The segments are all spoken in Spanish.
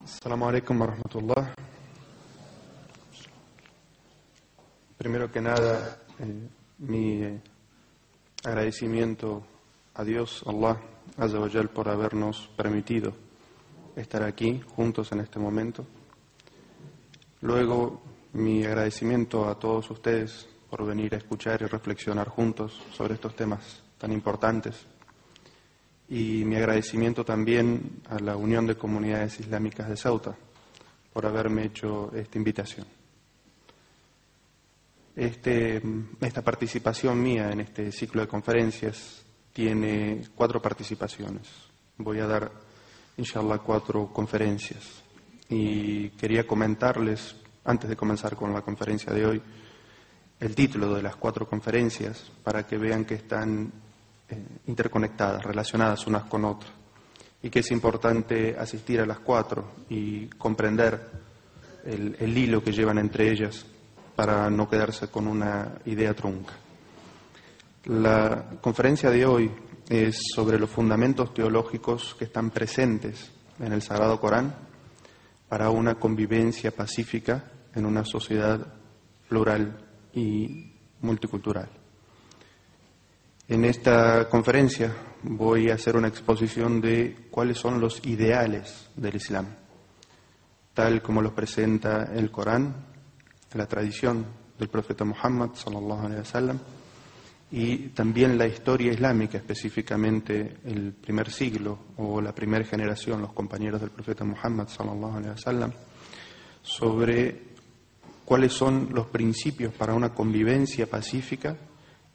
Assalamu alaikum wa rahmatullah. Primero que nada, mi agradecimiento a Dios, Allah, Azza wa Jal, por habernos permitido estar aquí juntos en este momento. Luego, mi agradecimiento a todos ustedes por venir a escuchar y reflexionar juntos sobre estos temas tan importantes. Y mi agradecimiento también a la Unión de Comunidades Islámicas de Ceuta por haberme hecho esta invitación. Esta participación mía en este ciclo de conferencias tiene 4 participaciones. Voy a dar, inshallah, 4 conferencias. Y quería comentarles, antes de comenzar con la conferencia de hoy, el título de las 4 conferencias para que vean que están interconectadas, relacionadas unas con otras, y que es importante asistir a las 4 y comprender el hilo que llevan entre ellas para no quedarse con una idea trunca. La conferencia de hoy es sobre los fundamentos teológicos que están presentes en el Sagrado Corán para una convivencia pacífica en una sociedad plural y multicultural. En esta conferencia voy a hacer una exposición de cuáles son los ideales del Islam, tal como los presenta el Corán, la tradición del profeta Muhammad sallallahu alaihi wasallam, y también la historia islámica, específicamente el primer siglo o la primera generación, los compañeros del profeta Muhammad sallallahu alaihi wasallam, sobre cuáles son los principios para una convivencia pacífica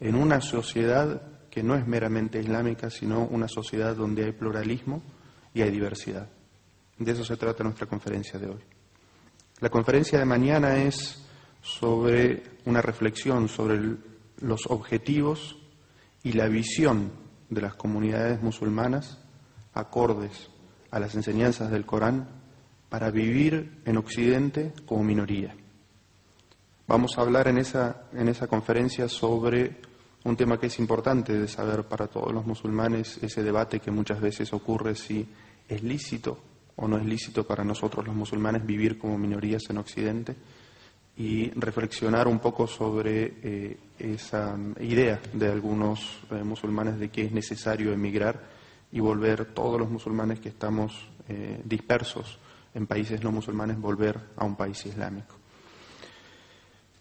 en una sociedad que no es meramente islámica, sino una sociedad donde hay pluralismo y hay diversidad. De eso se trata nuestra conferencia de hoy. La conferencia de mañana es sobre una reflexión sobre los objetivos y la visión de las comunidades musulmanas acordes a las enseñanzas del Corán para vivir en Occidente como minoría. Vamos a hablar en esa conferencia sobre un tema que es importante de saber para todos los musulmanes, ese debate que muchas veces ocurre si es lícito o no es lícito para nosotros los musulmanes vivir como minorías en Occidente, y reflexionar un poco sobre esa idea de algunos musulmanes de que es necesario emigrar y volver todos los musulmanes que estamos dispersos en países no musulmanes, volver a un país islámico.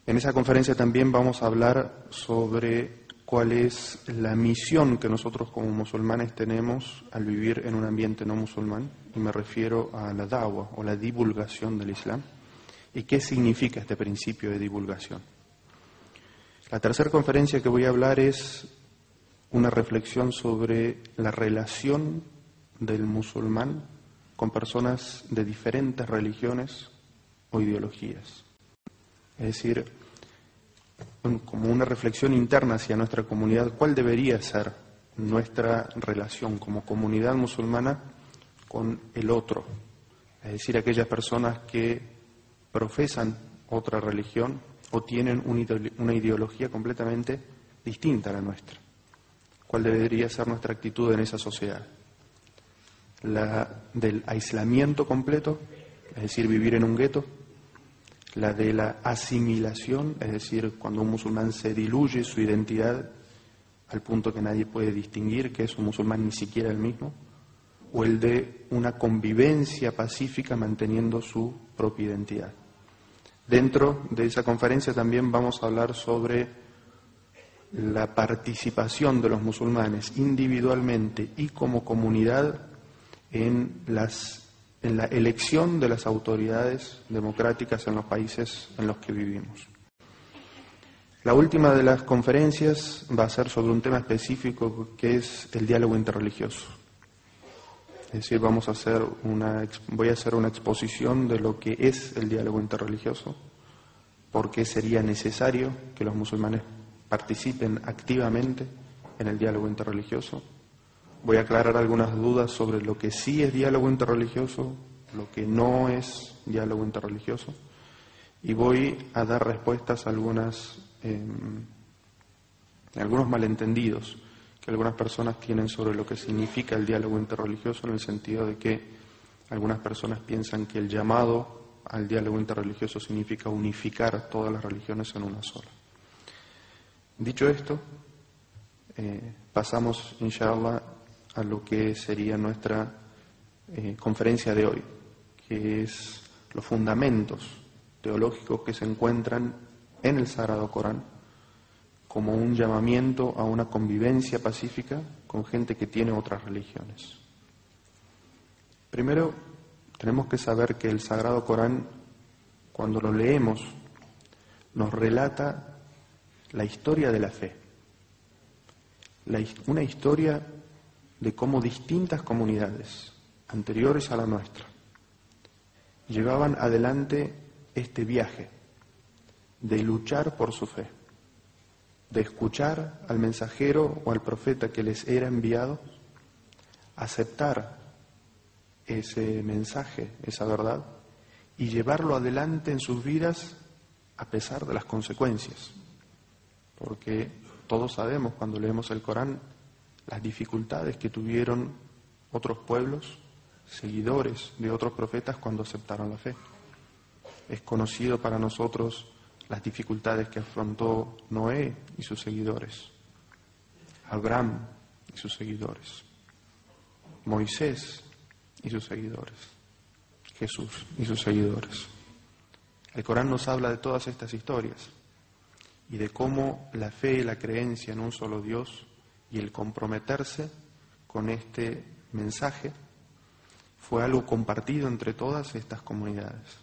En esa conferencia también vamos a hablar sobre cuál es la misión que nosotros como musulmanes tenemos al vivir en un ambiente no musulmán, y me refiero a la da'wa o la divulgación del Islam, y qué significa este principio de divulgación. La tercera conferencia que voy a hablar es una reflexión sobre la relación del musulmán con personas de diferentes religiones o ideologías. Es decir, como una reflexión interna hacia nuestra comunidad, cuál debería ser nuestra relación como comunidad musulmana con el otro, es decir, aquellas personas que profesan otra religión o tienen una ideología completamente distinta a la nuestra. ¿Cuál debería ser nuestra actitud en esa sociedad? ¿La del aislamiento completo, es decir, vivir en un gueto? ¿La de la asimilación, es decir, cuando un musulmán se diluye su identidad al punto que nadie puede distinguir que es un musulmán, ni siquiera el mismo? ¿O el de una convivencia pacífica manteniendo su propia identidad? Dentro de esa conferencia también vamos a hablar sobre la participación de los musulmanes individualmente y como comunidad en la elección de las autoridades democráticas en los países en los que vivimos. La última de las conferencias va a ser sobre un tema específico que es el diálogo interreligioso. Es decir, voy a hacer una exposición de lo que es el diálogo interreligioso, por qué sería necesario que los musulmanes participen activamente en el diálogo interreligioso. Voy a aclarar algunas dudas sobre lo que sí es diálogo interreligioso, lo que no es diálogo interreligioso, y voy a dar respuestas a algunos malentendidos que algunas personas tienen sobre lo que significa el diálogo interreligioso, en el sentido de que Algunas personas piensan que el llamado al diálogo interreligioso significa unificar todas las religiones en una sola. Dicho esto, pasamos, inshallah, a lo que sería nuestra conferencia de hoy, que es los fundamentos teológicos que se encuentran en el Sagrado Corán como un llamamiento a una convivencia pacífica con gente que tiene otras religiones. Primero, tenemos que saber que el Sagrado Corán, cuando lo leemos, nos relata la historia de la fe, una historia de cómo distintas comunidades anteriores a la nuestra llevaban adelante este viaje de luchar por su fe, de escuchar al mensajero o al profeta que les era enviado, aceptar ese mensaje, esa verdad, y llevarlo adelante en sus vidas a pesar de las consecuencias. Porque todos sabemos, cuando leemos el Corán, las dificultades que tuvieron otros pueblos, seguidores de otros profetas, cuando aceptaron la fe. Es conocido para nosotros las dificultades que afrontó Noé y sus seguidores, Abraham y sus seguidores, Moisés y sus seguidores, Jesús y sus seguidores. El Corán nos habla de todas estas historias y de cómo la fe y la creencia en un solo Dios y el comprometerse con este mensaje fue algo compartido entre todas estas comunidades.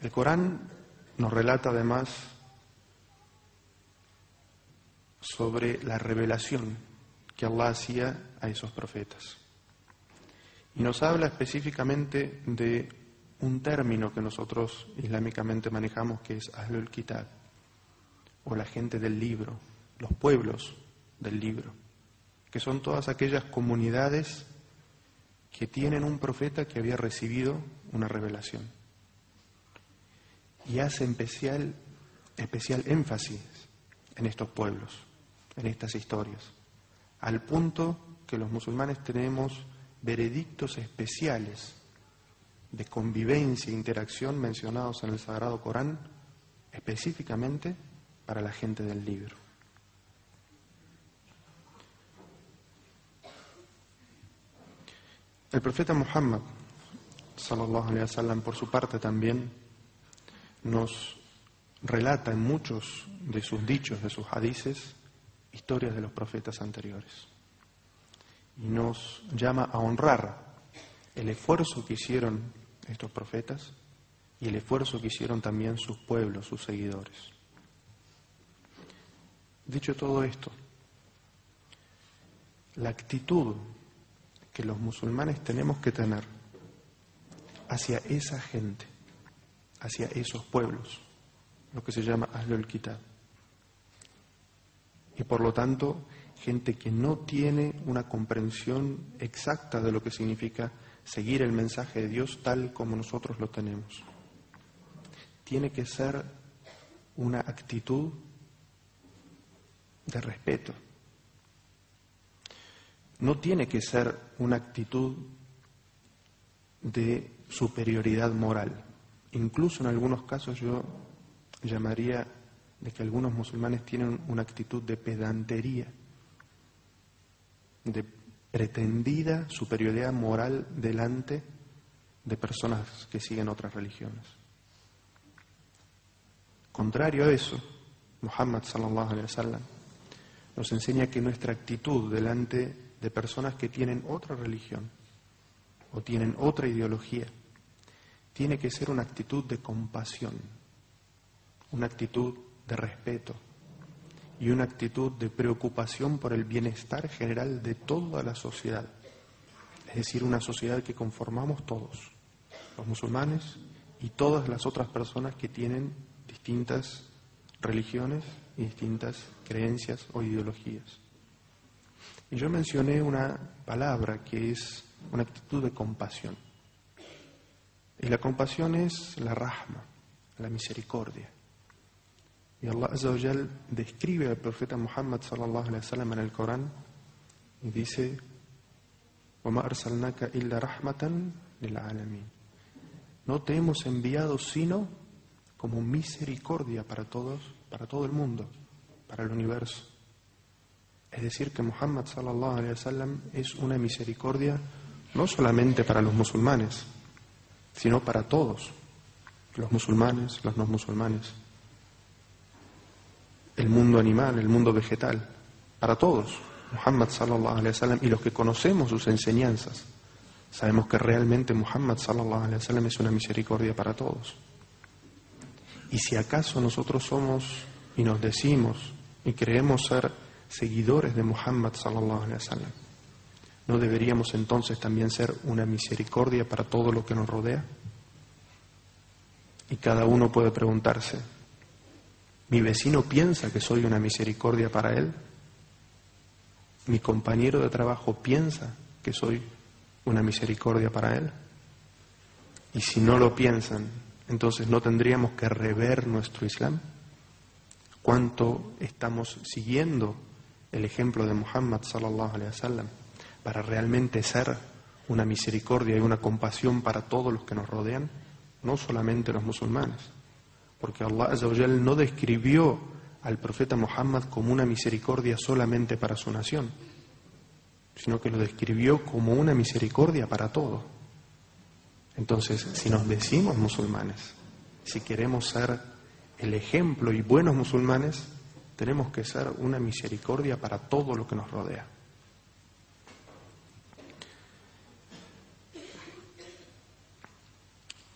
El Corán nos relata además sobre la revelación que Allah hacía a esos profetas. Y nos habla específicamente de un término que nosotros islámicamente manejamos, que es Ahlul Kitab, o la gente del libro, los pueblos del libro, que son todas aquellas comunidades que tienen un profeta que había recibido una revelación. Y hace especial énfasis en estos pueblos, en estas historias, al punto que los musulmanes tenemos veredictos especiales de convivencia e interacción mencionados en el Sagrado Corán, específicamente para la gente del libro. El profeta Muhammad, sallallahu alaihi wasallam, por su parte también, nos relata en muchos de sus dichos, de sus hadices, historias de los profetas anteriores. Y nos llama a honrar el esfuerzo que hicieron estos profetas y el esfuerzo que hicieron también sus pueblos, sus seguidores. Dicho todo esto, la actitud que los musulmanes tenemos que tener hacia esa gente, hacia esos pueblos, lo que se llama Ahlul Kitab, y por lo tanto gente que no tiene una comprensión exacta de lo que significa seguir el mensaje de Dios tal como nosotros lo tenemos. Tiene que ser una actitud de respeto. No tiene que ser una actitud de superioridad moral. Incluso en algunos casos yo llamaría de que algunos musulmanes tienen una actitud de pedantería, de pretendida superioridad moral delante de personas que siguen otras religiones. Contrario a eso, Muhammad sallallahu alaihi wasallam nos enseña que nuestra actitud delante de personas que tienen otra religión o tienen otra ideología tiene que ser una actitud de compasión, una actitud de respeto y una actitud de preocupación por el bienestar general de toda la sociedad. Es decir, una sociedad que conformamos todos, los musulmanes y todas las otras personas que tienen distintas religiones y distintas creencias o ideologías. Y yo mencioné una palabra que es una actitud de compasión. Y la compasión es la rahma, la misericordia. Y Allah Azza wa Jal describe al profeta Muhammad sallallahu alaihi wasallam en el Corán y dice: وَمَا أَرْسَلْنَاكَ إِلَّا رَحْمَةً لِلْعَالَمِينَ. No te hemos enviado sino como misericordia para todos, para todo el mundo, para el universo. Es decir, que Muhammad sallallahu alaihi wasallam es una misericordia no solamente para los musulmanes, sino para todos, los musulmanes, los no musulmanes, el mundo animal, el mundo vegetal, para todos. Muhammad sallallahu alaihi wasallam, y los que conocemos sus enseñanzas, sabemos que realmente Muhammad sallallahu alaihi wasallam es una misericordia para todos. Y si acaso nosotros somos y nos decimos y creemos ser seguidores de Muhammad sallallahu alaihi wasallam, ¿no deberíamos entonces también ser una misericordia para todo lo que nos rodea? Y cada uno puede preguntarse, ¿mi vecino piensa que soy una misericordia para él? ¿Mi compañero de trabajo piensa que soy una misericordia para él? Y si no lo piensan, entonces ¿no tendríamos que rever nuestro Islam? ¿Cuánto estamos siguiendo el ejemplo de Muhammad sallallahu alaihi wasallam para realmente ser una misericordia y una compasión para todos los que nos rodean, no solamente los musulmanes? Porque Allah Azza wa Jal no describió al profeta Muhammad como una misericordia solamente para su nación, sino que lo describió como una misericordia para todo. Entonces, si nos decimos musulmanes, si queremos ser el ejemplo y buenos musulmanes, tenemos que ser una misericordia para todo lo que nos rodea.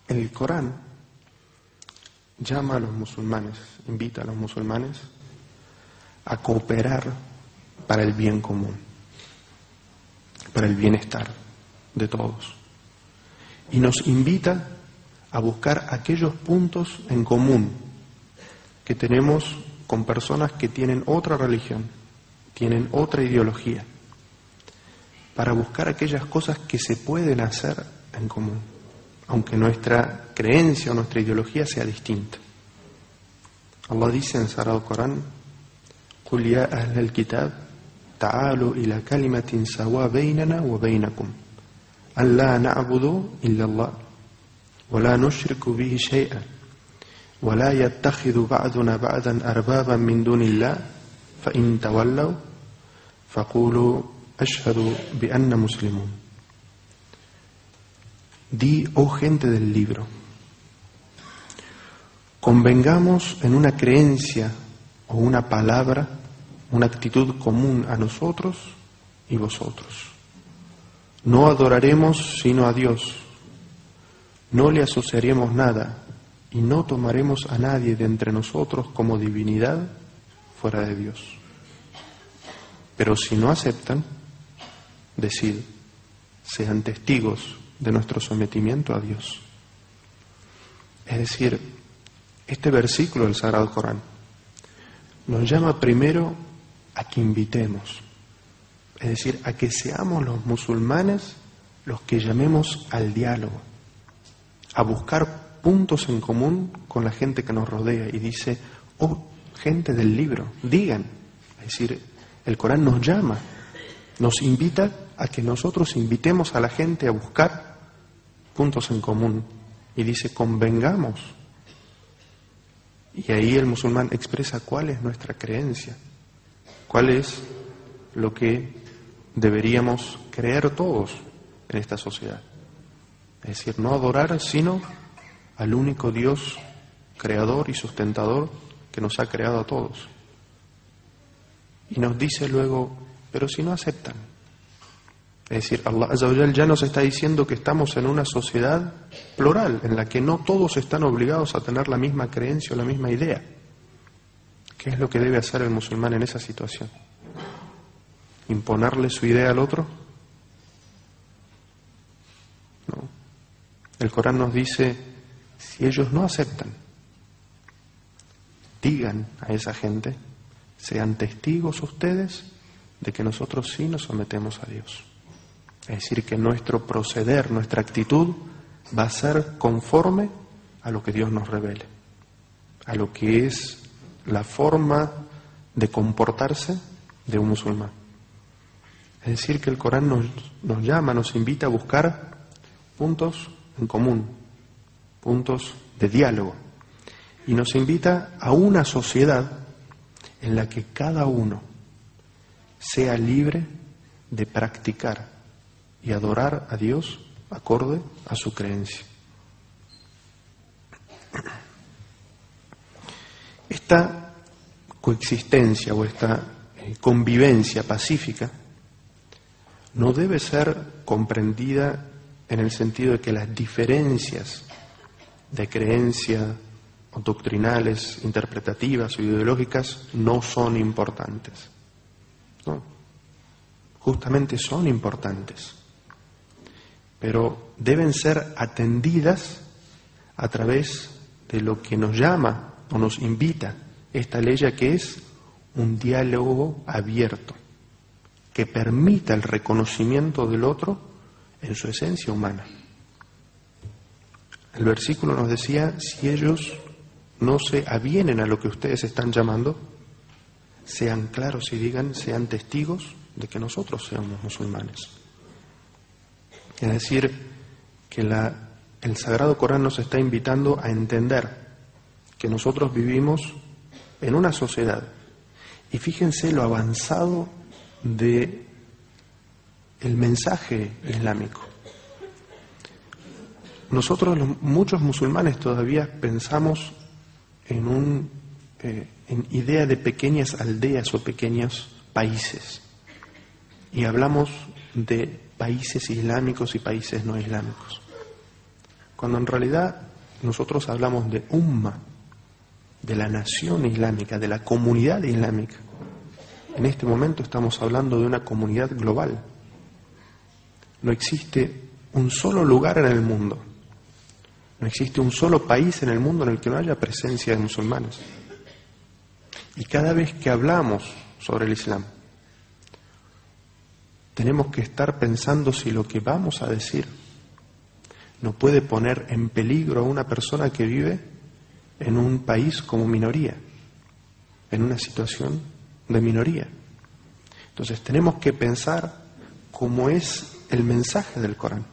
El Corán llama a los musulmanes, invita a los musulmanes a cooperar para el bien común, para el bienestar de todos. Y nos invita a buscar aquellos puntos en común que tenemos con personas que tienen otra religión, tienen otra ideología, para buscar aquellas cosas que se pueden hacer en común, aunque nuestra creencia o nuestra ideología sea distinta. Allah dice en el Sagrado Corán: قُلْ يَا أَهْلَ الْكِتَابِ تَعَالُوا إِلَى كَلِمَةٍ سَوَاءٍ بَيْنَنَا وَبَيْنَكُمْ أَلَّا نَعْبُدَ إِلَّا اللَّهَ وَلَا نُشْرِكُ بِهِ شَيْئًا وَلَا يَتَّخِذُ بَعْضُنَا بَعْضًا أَرْبَابًا مِنْ دُونِ اللَّهِ فَإِنْ تَوَلَّوْا فَقُولُوا أَشْهَدُوا بِأَنَّا مُسْلِمُونَ. Di, oh gente del libro, convengamos en una creencia o una palabra, una actitud común a nosotros y vosotros. No adoraremos sino a Dios, no le asociaremos nada y no tomaremos a nadie de entre nosotros como divinidad fuera de Dios. Pero si no aceptan, decid, sean testigos de nuestro sometimiento a Dios. Es decir, este versículo del Sagrado Corán nos llama primero a que invitemos, es decir, a que seamos los musulmanes los que llamemos al diálogo, a buscar puntos en común con la gente que nos rodea. Y dice, oh gente del libro, digan, es decir, el Corán nos llama, nos invita a que nosotros invitemos a la gente a buscar puntos en común, y dice, convengamos. Y ahí el musulmán expresa cuál es nuestra creencia, cuál es lo que deberíamos creer todos en esta sociedad. Es decir, no adorar sino al único Dios creador y sustentador que nos ha creado a todos. Y nos dice luego, pero si no aceptan. Es decir, Allah Azza wa Jal ya nos está diciendo que estamos en una sociedad plural, en la que no todos están obligados a tener la misma creencia o la misma idea. ¿Qué es lo que debe hacer el musulmán en esa situación? ¿Imponerle su idea al otro? No. El Corán nos dice, si ellos no aceptan, digan a esa gente, sean testigos ustedes de que nosotros sí nos sometemos a Dios. Es decir, que nuestro proceder, nuestra actitud va a ser conforme a lo que Dios nos revele, a lo que es la forma de comportarse de un musulmán. Es decir, que el Corán nos llama, nos invita a buscar puntos en común, puntos de diálogo. Y nos invita a una sociedad en la que cada uno sea libre de practicar y adorar a Dios acorde a su creencia. Esta coexistencia o esta convivencia pacífica no debe ser comprendida en el sentido de que las diferencias de creencia o doctrinales, interpretativas o ideológicas no son importantes. No, justamente son importantes, pero deben ser atendidas a través de lo que nos llama o nos invita esta ley, que es un diálogo abierto, que permita el reconocimiento del otro en su esencia humana. El versículo nos decía, si ellos no se avienen a lo que ustedes están llamando, sean claros y digan, sean testigos de que nosotros seamos musulmanes. Es decir, que el Sagrado Corán nos está invitando a entender que nosotros vivimos en una sociedad. Y fíjense lo avanzado de el mensaje islámico. Nosotros, muchos musulmanes, todavía pensamos en idea de pequeñas aldeas o pequeños países. Y hablamos de países islámicos y países no islámicos. Cuando en realidad nosotros hablamos de umma, de la nación islámica, de la comunidad islámica. En este momento estamos hablando de una comunidad global. No existe un solo lugar en el mundo, no existe un solo país en el mundo en el que no haya presencia de musulmanes. Y cada vez que hablamos sobre el Islam, tenemos que estar pensando si lo que vamos a decir no puede poner en peligro a una persona que vive en un país como minoría, en una situación de minoría. Entonces tenemos que pensar cómo es el mensaje del Corán,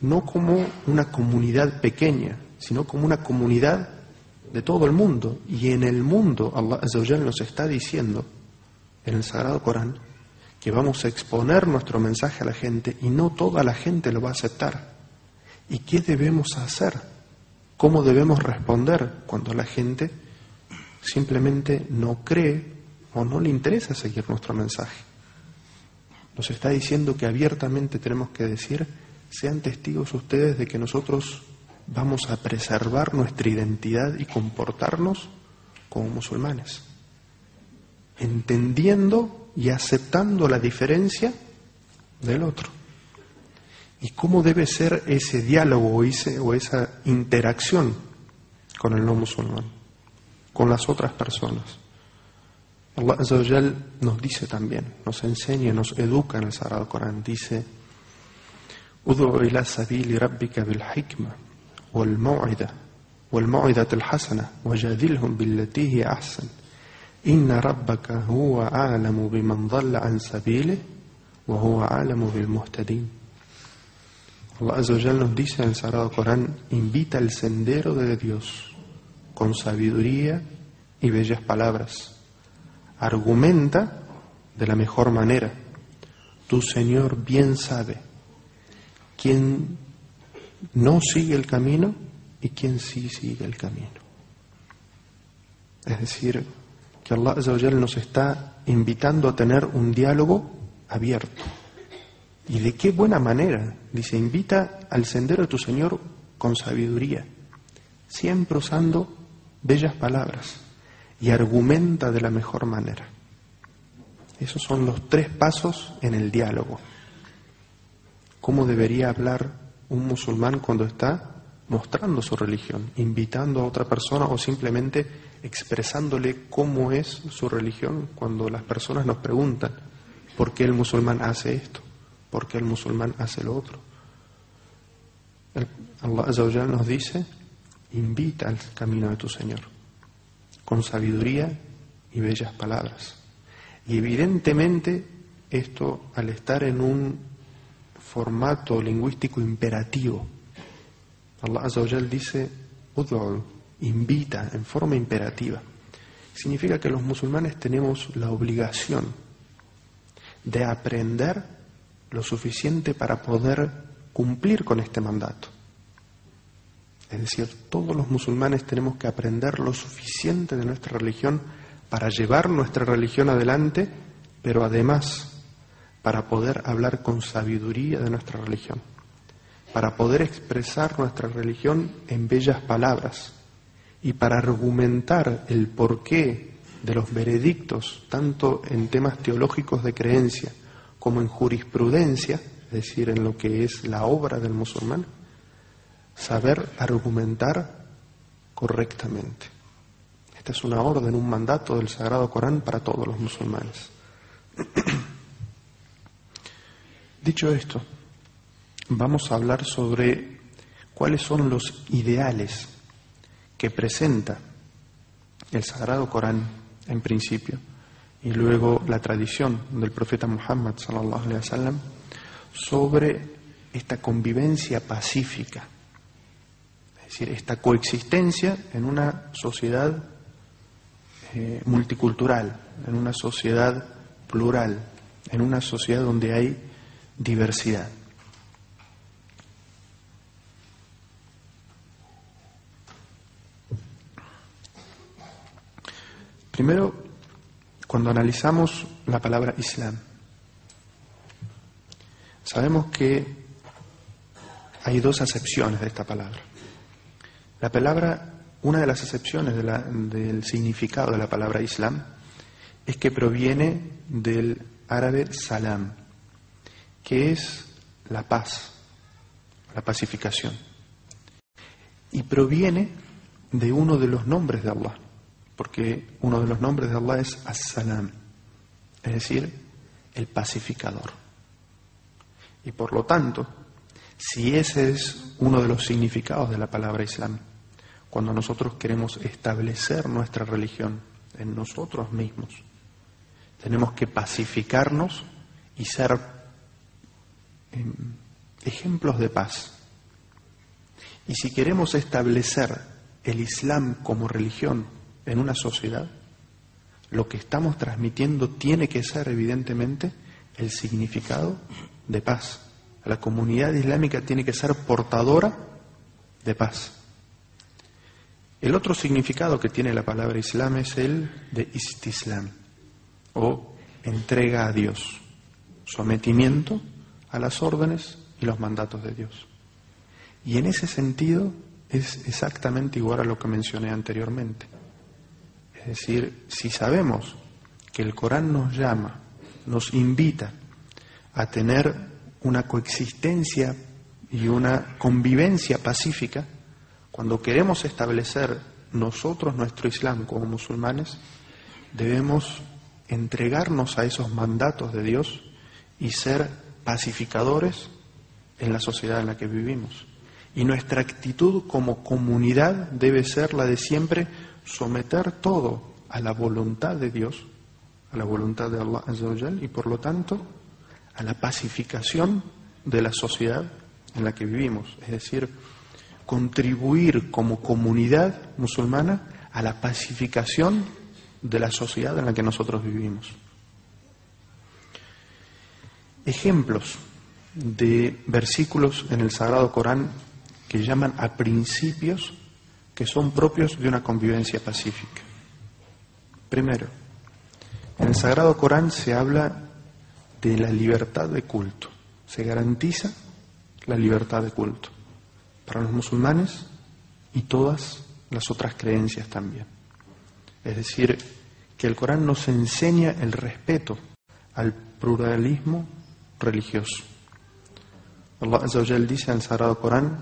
no como una comunidad pequeña, sino como una comunidad de todo el mundo. Y en el mundo Allah Azza wa Jalla nos está diciendo en el Sagrado Corán que vamos a exponer nuestro mensaje a la gente y no toda la gente lo va a aceptar. ¿Y qué debemos hacer? ¿Cómo debemos responder cuando la gente simplemente no cree o no le interesa seguir nuestro mensaje? Nos está diciendo que abiertamente tenemos que decir, sean testigos ustedes de que nosotros vamos a preservar nuestra identidad y comportarnos como musulmanes, entendiendo y aceptando la diferencia del otro. ¿Y cómo debe ser ese diálogo o esa interacción con el no musulmán, con las otras personas? Allah Azza wa Jal nos dice también, nos enseña, nos educa en el Sagrado Corán. Dice, Ud'u ila sabili rabbika bil hikma wal mau'idati al hasana wajadilhum billati hiya ahsan inna rabbaka huwa a'lamu biman dhalla an sabilihi wa huwa a'lamu bil muhtadin. Allah Azza wa Jal nos dice en el Sagrado Corán, invita al sendero de Dios con sabiduría y bellas palabras. Argumenta de la mejor manera. Tu Señor bien sabe quién no sigue el camino y quién sí sigue el camino. Es decir, que Allah Azza wa Jal nos está invitando a tener un diálogo abierto. ¿Y de qué buena manera? Dice, invita al sendero de tu Señor con sabiduría, siempre usando bellas palabras, y argumenta de la mejor manera. Esos son los 3 pasos en el diálogo. ¿Cómo debería hablar un musulmán cuando está mostrando su religión, invitando a otra persona o simplemente expresándole cómo es su religión cuando las personas nos preguntan por qué el musulmán hace esto? ¿Por qué el musulmán hace lo otro? Allah Azza wa Jalla nos dice, invita al camino de tu Señor, con sabiduría y bellas palabras. Y evidentemente esto al estar en un formato lingüístico imperativo. Allah Azza wa Jal dice, ud'u, invita en forma imperativa. Significa que los musulmanes tenemos la obligación de aprender lo suficiente para poder cumplir con este mandato. Es decir, todos los musulmanes tenemos que aprender lo suficiente de nuestra religión para llevar nuestra religión adelante, pero además para poder hablar con sabiduría de nuestra religión, para poder expresar nuestra religión en bellas palabras y para argumentar el porqué de los veredictos, tanto en temas teológicos de creencia como en jurisprudencia, es decir, en lo que es la obra del musulmán, saber argumentar correctamente. Esta es una orden, un mandato del Sagrado Corán para todos los musulmanes. Dicho esto, vamos a hablar sobre cuáles son los ideales que presenta el Sagrado Corán en principio y luego la tradición del profeta Muhammad sallallahu alaihi wasallam sobre esta convivencia pacífica, es decir, esta coexistencia en una sociedad multicultural, en una sociedad plural, en una sociedad donde hay diversidad. Primero, cuando analizamos la palabra Islam, sabemos que hay dos acepciones de esta palabra. La palabra, una de las acepciones del significado de la palabra Islam es que proviene del árabe salam, que es la paz, la pacificación, y proviene de uno de los nombres de Allah, porque uno de los nombres de Allah es As-Salam, es decir, el pacificador. Y por lo tanto, si ese es uno de los significados de la palabra Islam, cuando nosotros queremos establecer nuestra religión en nosotros mismos, tenemos que pacificarnos y ser ejemplos de paz. Y si queremos establecer el Islam como religión en una sociedad, lo que estamos transmitiendo tiene que ser evidentemente el significado de paz. La comunidad islámica tiene que ser portadora de paz. El otro significado que tiene la palabra Islam es el de istislam, o entrega a Dios, sometimiento a las órdenes y los mandatos de Dios. Y en ese sentido es exactamente igual a lo que mencioné anteriormente. Es decir, si sabemos que el Corán nos llama, nos invita a tener una coexistencia y una convivencia pacífica, cuando queremos establecer nosotros nuestro Islam como musulmanes, debemos entregarnos a esos mandatos de Dios y ser pacificadores en la sociedad en la que vivimos. Y nuestra actitud como comunidad debe ser la de siempre someter todo a la voluntad de Dios, a la voluntad de Allah Azza wa Jal, y por lo tanto a la pacificación de la sociedad en la que vivimos. Es decir, contribuir como comunidad musulmana a la pacificación de la sociedad en la que nosotros vivimos. Ejemplos de versículos en el Sagrado Corán que llaman a principios que son propios de una convivencia pacífica. Primero, en el Sagrado Corán se habla de la libertad de culto. Se garantiza la libertad de culto para los musulmanes y todas las otras creencias también. Es decir, que el Corán nos enseña el respeto al pluralismo religioso. Allah Azza wa Jal dice en el Sagrado Corán: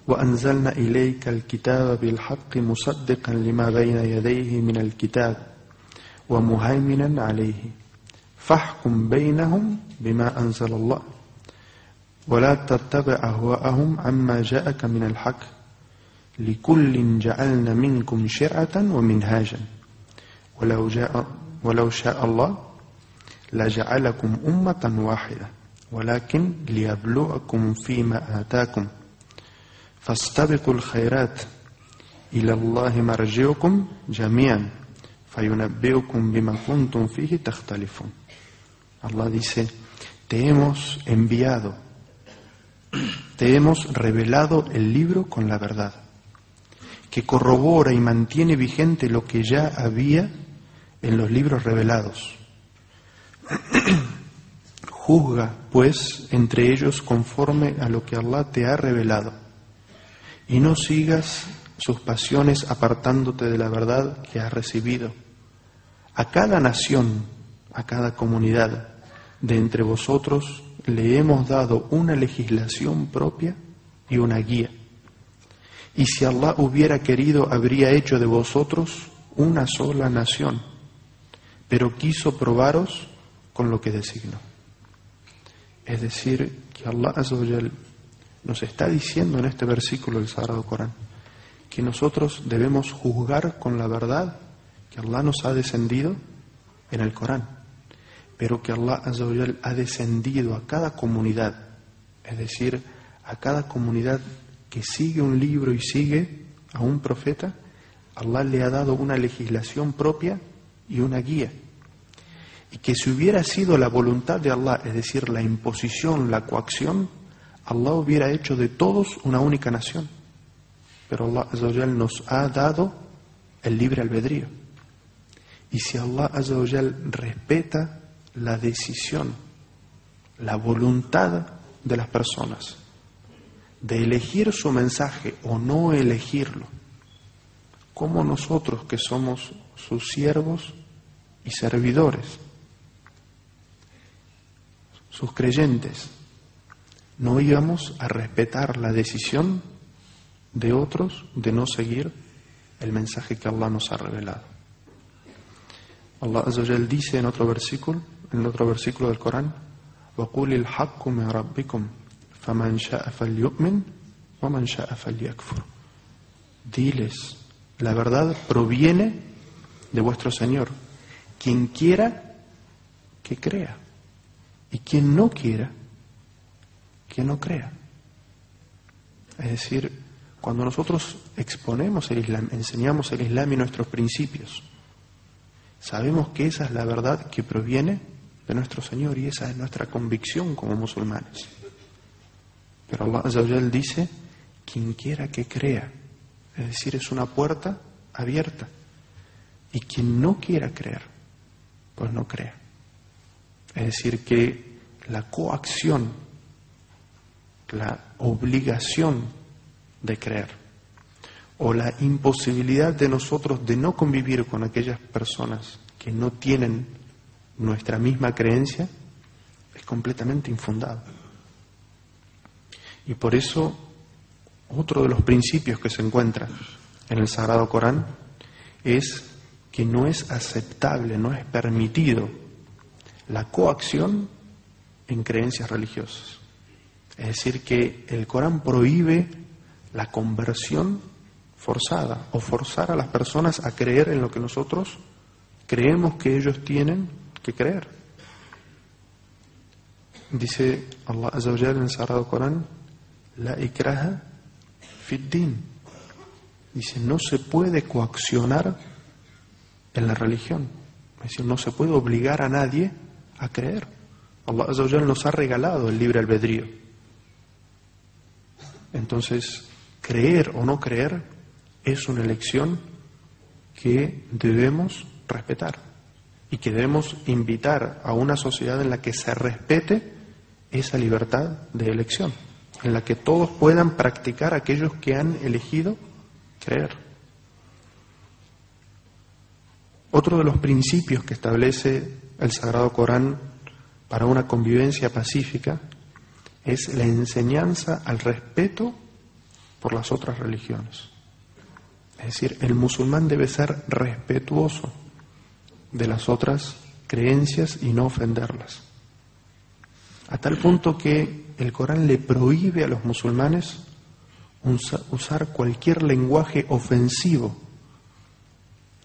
وَأَنزَلْنَا إِلَيْكَ الْكِتَابَ بِالْحَقِّ مُصَدِّقًا لِمَا بَيْنَ يَدَيْهِ مِنَ الْكِتَابِ وَمُهَيْمِنًا عَلَيْهِ فَاحْكُمْ بَيْنَهُمْ بِمَا أَنزَلَ اللَّهُ وَلَا تَتَّبِعْ أَهْوَاءَهُمْ عَمَّا جَاءَكَ مِنَ الْحَقِّ لِكُلٍّ جَعَلْنَا مِنْكُمْ شِرْعَةً وَمِنْهَاجًا وَلَوْ شَاءَ اللَّهُ لجعلكم أمة واحدة ولكن ليبلوكم فيما آتاكم فاستبقوا الخيرات إلى الله مرجعكم جميعا فينبئكم بما كنتم فيه تختلفون. Allah dice: te hemos enviado, te hemos revelado el libro con la verdad, que corrobora y mantiene vigente lo que ya había en los libros revelados. Juzga, pues, entre ellos conforme a lo que Allah te ha revelado, y no sigas sus pasiones apartándote de la verdad que has recibido. A cada nación, a cada comunidad de entre vosotros le hemos dado una legislación propia y una guía. Y si Allah hubiera querido, habría hecho de vosotros una sola nación, pero quiso probaros con lo que designó. Es decir, que Allah Azza wa Jal nos está diciendo en este versículo del Sagrado Corán que nosotros debemos juzgar con la verdad que Allah nos ha descendido en el Corán, pero que Allah Azza wa Jal ha descendido a cada comunidad, es decir, a cada comunidad que sigue un libro y sigue a un profeta, Allah le ha dado una legislación propia y una guía. Y que si hubiera sido la voluntad de Allah, es decir, la imposición, la coacción, Allah hubiera hecho de todos una única nación. Pero Allah Azza wa Jal nos ha dado el libre albedrío. Y si Allah Azza wa Jal respeta la decisión, la voluntad de las personas de elegir su mensaje o no elegirlo, ¿cómo nosotros que somos sus siervos y servidores, sus creyentes, no íbamos a respetar la decisión de otros de no seguir el mensaje que Allah nos ha revelado? Allah Azza wa Jal dice en otro versículo del Corán: وَقُولِ الْحَقُّ مِنْ رَبِّكُمْ فَمَنْ شَاءَ فَلْيُؤْمِنْ وَمَنْ شَاءَ فَلْيَكْفُرْ. Diles, la verdad proviene de vuestro Señor. Quien quiera, que crea. Y quien no quiera, que no crea. Es decir, cuando nosotros exponemos el Islam, enseñamos el Islam y nuestros principios, sabemos que esa es la verdad que proviene de nuestro Señor y esa es nuestra convicción como musulmanes. Pero Allah Azza wa Jal dice: quien quiera que crea, es decir, es una puerta abierta. Y quien no quiera creer, pues no crea. Es decir, que la coacción, la obligación de creer, o la imposibilidad de nosotros de no convivir con aquellas personas que no tienen nuestra misma creencia, es completamente infundado. Y por eso, otro de los principios que se encuentran en el Sagrado Corán es que no es aceptable, no es permitido la coacción en creencias religiosas. Es decir, que el Corán prohíbe la conversión forzada o forzar a las personas a creer en lo que nosotros creemos que ellos tienen que creer. Dice Allah Azza wa Jalla en el Sagrado Corán: la ikraha fid din. Dice, no se puede coaccionar en la religión. Es decir, no se puede obligar a nadie a creer. Allah Azza wa Jalla nos ha regalado el libre albedrío. Entonces, creer o no creer es una elección que debemos respetar y que debemos invitar a una sociedad en la que se respete esa libertad de elección, en la que todos puedan practicar aquellos que han elegido creer. Otro de los principios que establece el Sagrado Corán para una convivencia pacífica es la enseñanza al respeto por las otras religiones. Es decir, el musulmán debe ser respetuoso de las otras creencias y no ofenderlas. A tal punto que el Corán le prohíbe a los musulmanes usar cualquier lenguaje ofensivo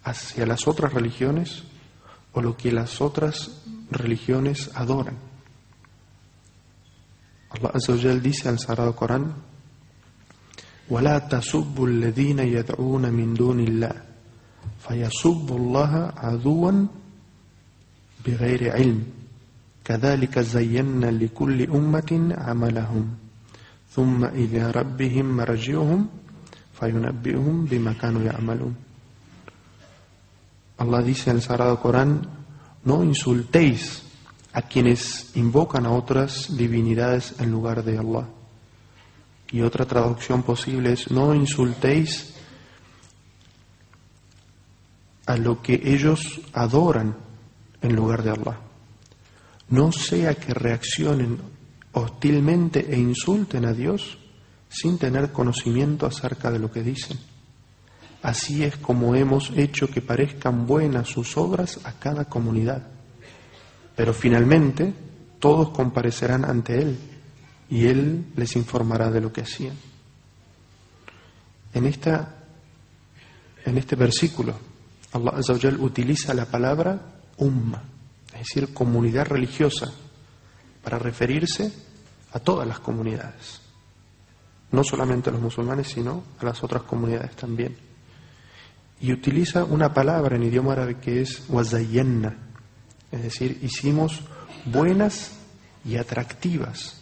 hacia las otras religiones o lo que las otras religiones adoran. Allah Azza wa Jal dice en el Sagrado Corán: وَلَا تَسُبُّوا الَّذِينَ يَدْعُونَ مِن دُونِ اللَّهِ فَيَسُبُّوا اللَّهَ عَدُوًّا بِغَيْرِ عِلْمٍ كَذَلِكَ زَيَّنَّا لِكُلِّ أُمَّةٍ عَمَلَهُمْ ثُمَّ إِلَى رَبِّهِمْ مَرْجِعُهُمْ فَيُنَبِّئُهُم بِمَا كَانُوا يَعْمَلُونَ. Allah dice en el Sagrado Corán: no insultéis a quienes invocan a otras divinidades en lugar de Allah. Y otra traducción posible es: no insultéis a lo que ellos adoran en lugar de Allah. No sea que reaccionen hostilmente e insulten a Dios sin tener conocimiento acerca de lo que dicen. Así es como hemos hecho que parezcan buenas sus obras a cada comunidad. Pero finalmente todos comparecerán ante Él y Él les informará de lo que hacían. En este versículo, Allah Azza wa Jal utiliza la palabra umma, es decir, comunidad religiosa, para referirse a todas las comunidades. No solamente a los musulmanes, sino a las otras comunidades también. Y utiliza una palabra en idioma árabe que es wazayyanna, es decir, hicimos buenas y atractivas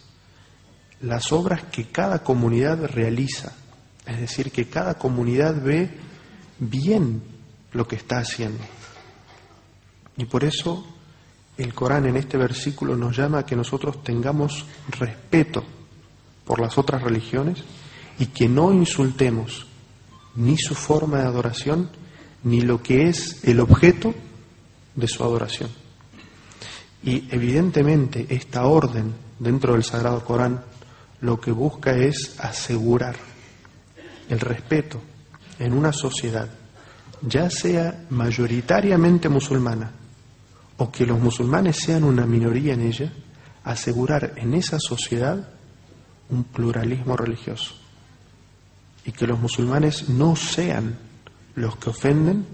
las obras que cada comunidad realiza, es decir, que cada comunidad ve bien lo que está haciendo. Y por eso el Corán en este versículo nos llama a que nosotros tengamos respeto por las otras religiones y que no insultemos ni su forma de adoración ni lo que es el objeto de su adoración. Y evidentemente esta orden dentro del Sagrado Corán lo que busca es asegurar el respeto en una sociedad, ya sea mayoritariamente musulmana o que los musulmanes sean una minoría en ella, asegurar en esa sociedad un pluralismo religioso y que los musulmanes no sean los que ofenden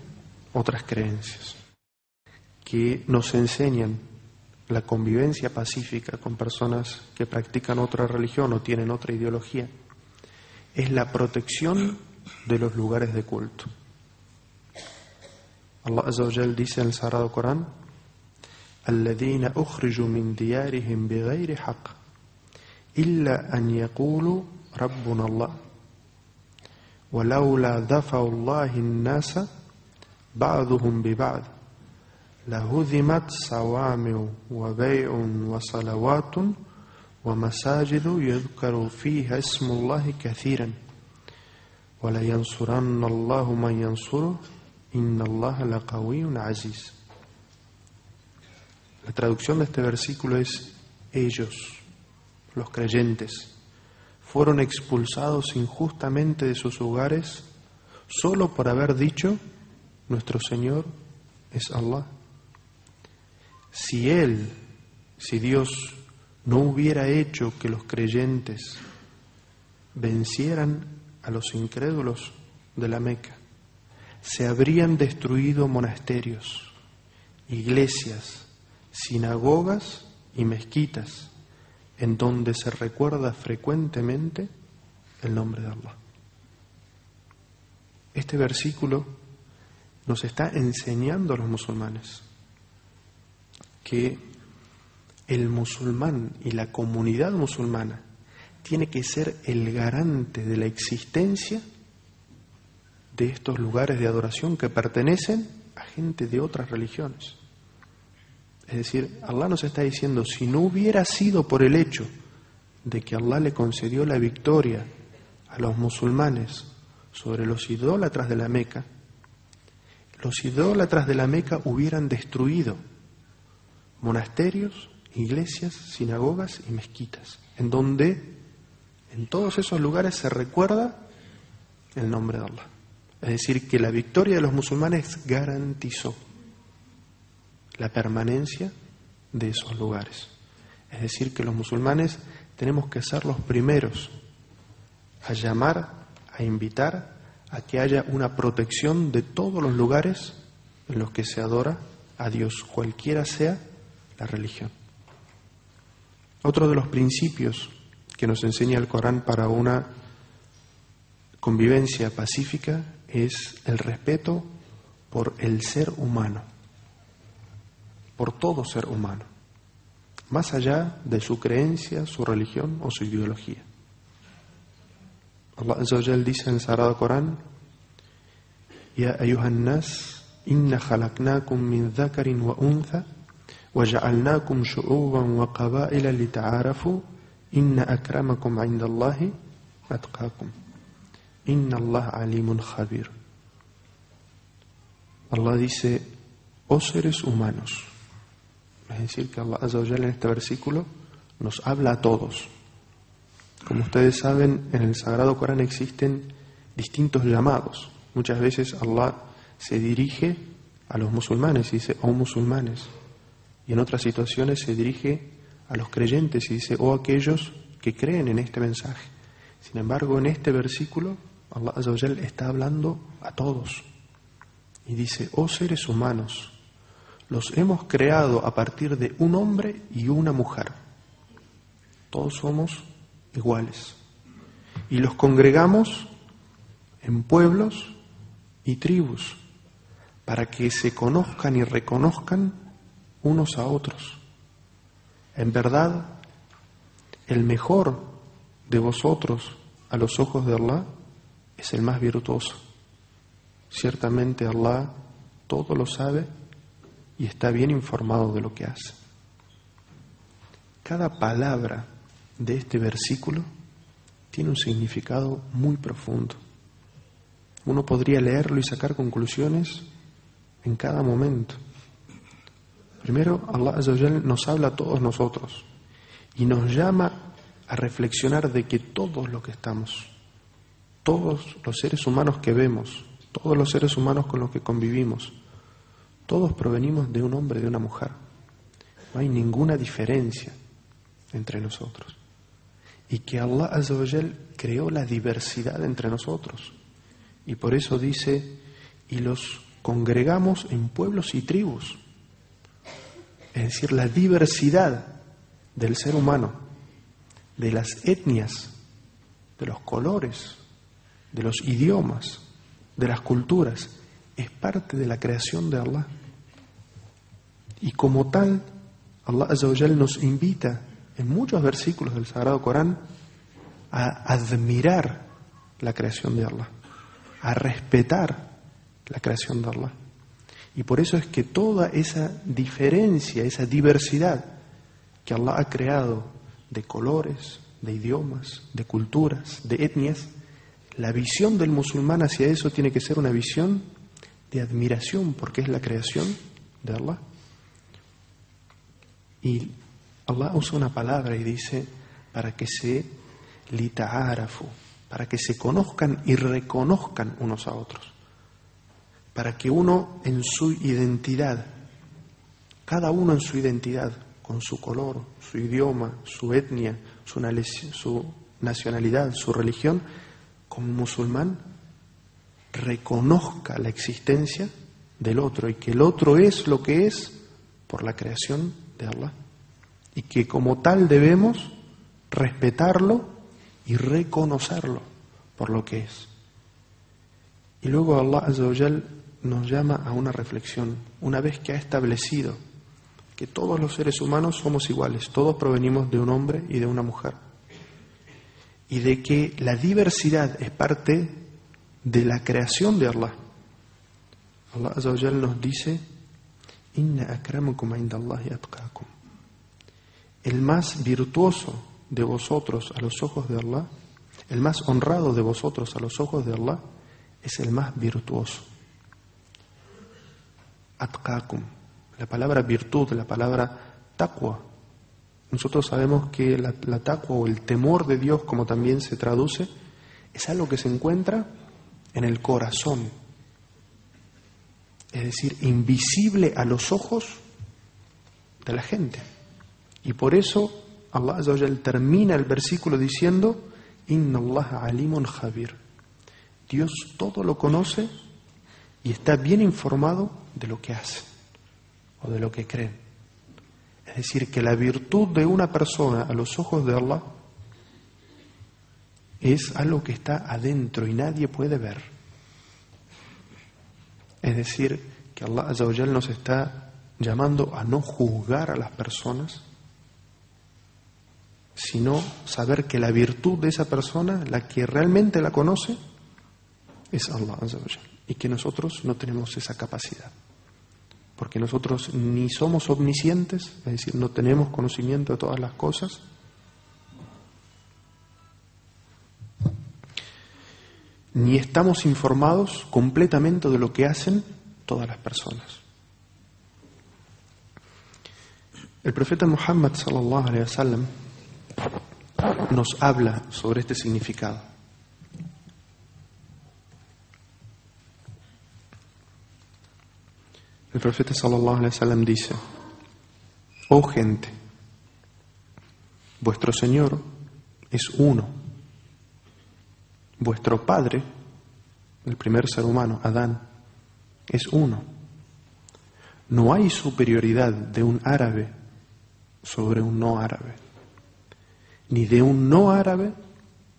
otras creencias, que nos enseñan la convivencia pacífica con personas que practican otra religión o tienen otra ideología, es la protección de los lugares de culto. Allah Azza wa Jal dice en el Sagrado Corán: الذين أخرجوا من ديارهم بغير حق إلا أن يقولوا ربنا الله ولولا دفع الله الناس بعضهم ببعض لهدمت صوامع وبيع وصلوات ومساجد يذكر فيها اسم الله كثيرا ولينصرن الله من ينصره إن الله لقوي عزيز. La traducción de este versículo es: ellos, los creyentes, fueron expulsados injustamente de sus hogares solo por haber dicho: nuestro Señor es Allah. Si Dios no hubiera hecho que los creyentes vencieran a los incrédulos de la Meca, se habrían destruido monasterios, iglesias, sinagogas y mezquitas en donde se recuerda frecuentemente el nombre de Allah. Este versículo nos está enseñando a los musulmanes que el musulmán y la comunidad musulmana tiene que ser el garante de la existencia de estos lugares de adoración que pertenecen a gente de otras religiones. Es decir, Allah nos está diciendo: si no hubiera sido por el hecho de que Allah le concedió la victoria a los musulmanes sobre los idólatras de la Meca, los idólatras de la Meca hubieran destruido monasterios, iglesias, sinagogas y mezquitas, en donde en todos esos lugares se recuerda el nombre de Allah. Es decir, que la victoria de los musulmanes garantizó la permanencia de esos lugares. Es decir, que los musulmanes tenemos que ser los primeros a llamar, a invitar a que haya una protección de todos los lugares en los que se adora a Dios, cualquiera sea la religión. Otro de los principios que nos enseña el Corán para una convivencia pacífica es el respeto por el ser humano, por todo ser humano, más allá de su creencia, su religión o su ideología. Allah Azza wa Jal dice en el Sagrado Corán: Ya ayuhan nas, inna khalaqnakum min dhakarin wa untha, wa ja'alnakum shu'uban wa qabaila lita'arafu, inna akramakum 'inda Allahi atqakum, inna Allah alimun khabir. Allah dice: oh seres humanos. Es decir, que Allah Azza wa Jalla en este versículo nos habla a todos. Como ustedes saben, en el Sagrado Corán existen distintos llamados. Muchas veces Allah se dirige a los musulmanes y dice: oh musulmanes. Y en otras situaciones se dirige a los creyentes y dice: oh aquellos que creen en este mensaje. Sin embargo, en este versículo Allah Azza wa Jalla está hablando a todos. Y dice: oh seres humanos, los hemos creado a partir de un hombre y una mujer. Todos somos iguales. Y los congregamos en pueblos y tribus para que se conozcan y reconozcan unos a otros. En verdad, el mejor de vosotros a los ojos de Allah es el más virtuoso. Ciertamente Allah todo lo sabe y está bien informado de lo que hace. Cada palabra de este versículo tiene un significado muy profundo. Uno podría leerlo y sacar conclusiones en cada momento. Primero, Allah Azza wa Jalla nos habla a todos nosotros y nos llama a reflexionar de que todos los que estamos, todos los seres humanos que vemos, todos los seres humanos con los que convivimos, todos provenimos de un hombre y de una mujer. No hay ninguna diferencia entre nosotros. Y que Allah Azza wa Jal creó la diversidad entre nosotros. Y por eso dice: y los congregamos en pueblos y tribus. Es decir, la diversidad del ser humano, de las etnias, de los colores, de los idiomas, de las culturas, es parte de la creación de Allah. Y como tal, Allah Azza wa Jal nos invita en muchos versículos del Sagrado Corán a admirar la creación de Allah, a respetar la creación de Allah. Y por eso es que toda esa diferencia, esa diversidad que Allah ha creado de colores, de idiomas, de culturas, de etnias, la visión del musulmán hacia eso tiene que ser una visión de admiración, porque es la creación de Allah. Y Allah usa una palabra y dice: para que se lita'arafu, para que se conozcan y reconozcan unos a otros, para que uno en su identidad, cada uno en su identidad, con su color, su idioma, su etnia, su nacionalidad, su religión, como musulmán, reconozca la existencia del otro y que el otro es lo que es por la creación de Allah y que como tal debemos respetarlo y reconocerlo por lo que es. Y luego Allah Azza wa Jal nos llama a una reflexión, una vez que ha establecido que todos los seres humanos somos iguales, todos provenimos de un hombre y de una mujer, y de que la diversidad es parte de la creación de Allah. Allah Azza wa Jal nos dice: Inna akramakum 'inda Allahi atqakum. El más virtuoso de vosotros a los ojos de Allah, el más honrado de vosotros a los ojos de Allah, es el más virtuoso. Atqakum, la palabra virtud, la palabra taqwa. Nosotros sabemos que la taqwa o el temor de Dios, como también se traduce, es algo que se encuentra en el corazón. Es decir, invisible a los ojos de la gente. Y por eso Allah Azza wa Jal termina el versículo diciendo: Inna Allah alimun khabir. Dios todo lo conoce y está bien informado de lo que hace o de lo que creen. Es decir, que la virtud de una persona a los ojos de Allah es algo que está adentro y nadie puede ver. Es decir, que Allah Azza wa Jal nos está llamando a no juzgar a las personas, sino saber que la virtud de esa persona, la que realmente la conoce, es Allah Azza wa Jal, y que nosotros no tenemos esa capacidad. Porque nosotros ni somos omniscientes, es decir, no tenemos conocimiento de todas las cosas, ni estamos informados completamente de lo que hacen todas las personas. El profeta Muhammad sallallahu alaihi wasallam nos habla sobre este significado. El profeta sallallahu alaihi wasallam dice: oh gente, vuestro Señor es uno. Vuestro padre, el primer ser humano, Adán, es uno. No hay superioridad de un árabe sobre un no árabe, ni de un no árabe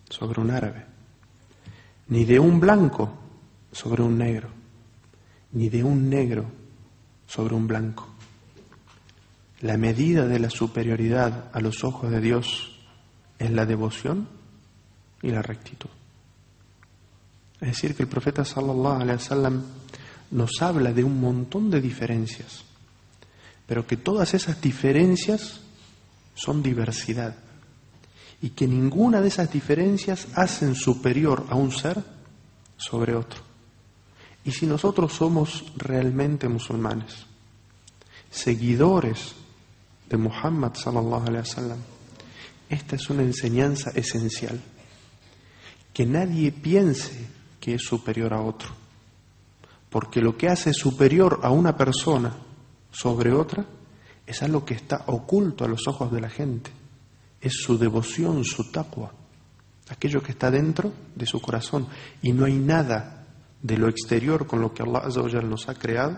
sobre un árabe, ni de un blanco sobre un negro, ni de un negro sobre un blanco. La medida de la superioridad a los ojos de Dios es la devoción y la rectitud. Es decir, que el profeta sallallahu alaihi wasallam nos habla de un montón de diferencias, pero que todas esas diferencias son diversidad y que ninguna de esas diferencias hacen superior a un ser sobre otro. Y si nosotros somos realmente musulmanes, seguidores de Muhammad sallallahu alaihi wasallam, esta es una enseñanza esencial: que nadie piense que es superior a otro, porque lo que hace superior a una persona sobre otra es algo que está oculto a los ojos de la gente, es su devoción, su taqwa, aquello que está dentro de su corazón, y no hay nada de lo exterior con lo que Allah Azza wa Jal nos ha creado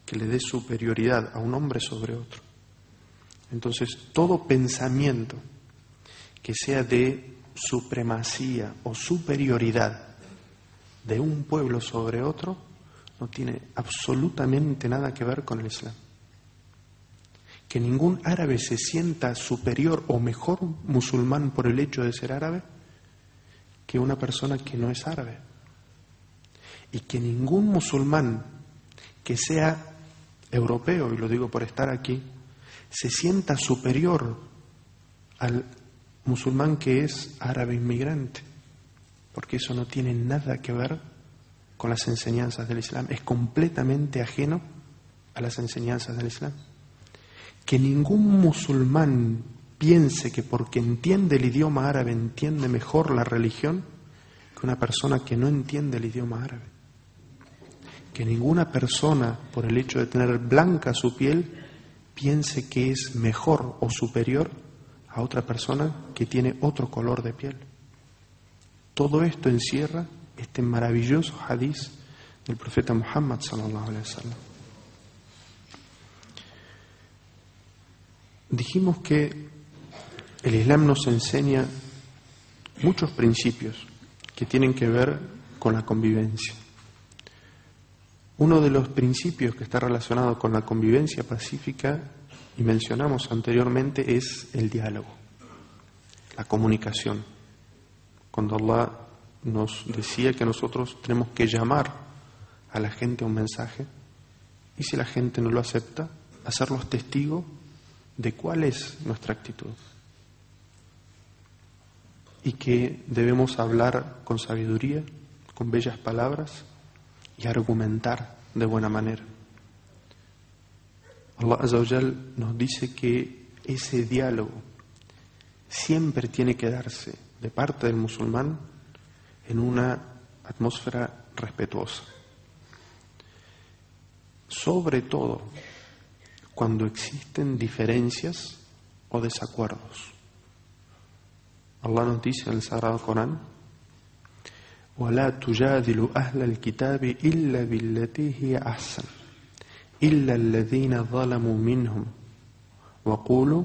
que le dé superioridad a un hombre sobre otro. Entonces, todo pensamiento que sea de supremacía o superioridad de un pueblo sobre otro no tiene absolutamente nada que ver con el Islam. Que ningún árabe se sienta superior o mejor musulmán por el hecho de ser árabe que una persona que no es árabe. Y que ningún musulmán que sea europeo, y lo digo por estar aquí, se sienta superior al musulmán que es árabe inmigrante, porque eso no tiene nada que ver con las enseñanzas del Islam, es completamente ajeno a las enseñanzas del Islam. Que ningún musulmán piense que porque entiende el idioma árabe entiende mejor la religión que una persona que no entiende el idioma árabe. Que ninguna persona, por el hecho de tener blanca su piel, piense que es mejor o superior a otra persona que tiene otro color de piel. Todo esto encierra este maravilloso hadiz del profeta Muhammad sallallahu alaihi wasallam. Dijimos que el Islam nos enseña muchos principios que tienen que ver con la convivencia. Uno de los principios que está relacionado con la convivencia pacífica, y mencionamos anteriormente, es el diálogo, la comunicación. Cuando Allah nos decía que nosotros tenemos que llamar a la gente a un mensaje, y si la gente no lo acepta, hacerlos testigos de cuál es nuestra actitud. Y que debemos hablar con sabiduría, con bellas palabras y argumentar de buena manera. Allah Azza wa Jal nos dice que ese diálogo siempre tiene que darse de parte del musulmán en una atmósfera respetuosa. Sobre todo cuando existen diferencias o desacuerdos. Allah nos dice en el Sagrado Corán: وَلَا تُجَادِلُ أَهْلَ الْكِتَابِ إِلَّا بِالَّتِي هِيَ أَحْسَنُ إِلَّا الَّذِينَ ظَلَمُوا مِنْهُمْ وقولوا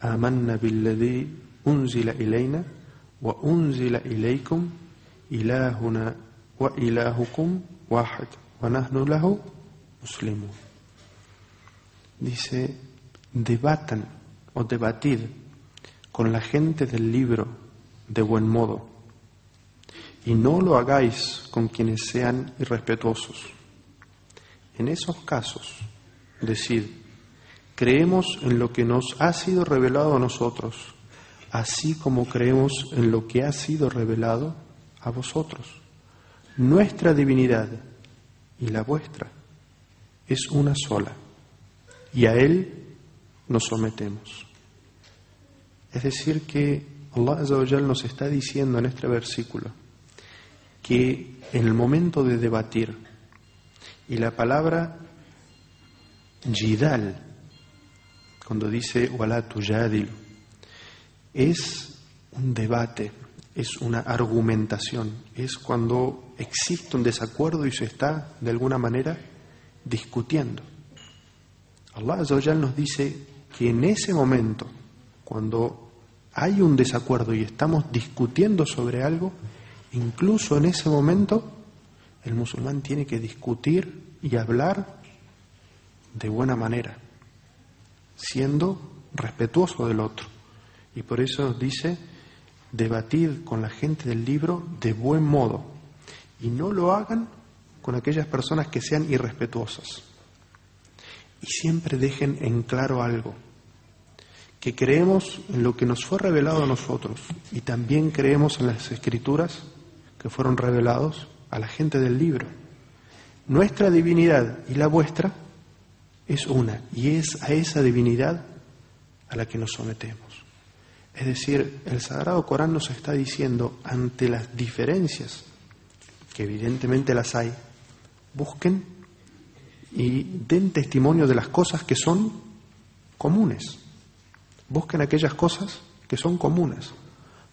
آمنا بالذي أنزل إلينا وأنزل إليكم إلهنا وإلهكم واحد ونحن له مسلمون. Dice, debatan o debatid con la gente del libro de buen modo, y no lo hagáis con quienes sean irrespetuosos. En esos casos, decid, creemos en lo que nos ha sido revelado a nosotros, así como creemos en lo que ha sido revelado a vosotros. Nuestra divinidad y la vuestra es una sola, y a Él nos sometemos. Es decir, que Allah Azza wa Jal nos está diciendo en este versículo que en el momento de debatir, y la palabra jidal, cuando dice wala tujadilu, es un debate, es una argumentación, es cuando existe un desacuerdo y se está de alguna manera discutiendo. Allah Azza wa Jal nos dice que en ese momento, cuando hay un desacuerdo y estamos discutiendo sobre algo, incluso en ese momento el musulmán tiene que discutir y hablar de buena manera, siendo respetuoso del otro. Y por eso nos dice, debatid con la gente del libro de buen modo, y no lo hagan con aquellas personas que sean irrespetuosas. Y siempre dejen en claro algo, que creemos en lo que nos fue revelado a nosotros, y también creemos en las escrituras que fueron revelados a la gente del libro. Nuestra divinidad y la vuestra es una, y es a esa divinidad a la que nos sometemos. Es decir, el Sagrado Corán nos está diciendo, ante las diferencias, que evidentemente las hay, busquen y den testimonio de las cosas que son comunes. Busquen aquellas cosas que son comunes,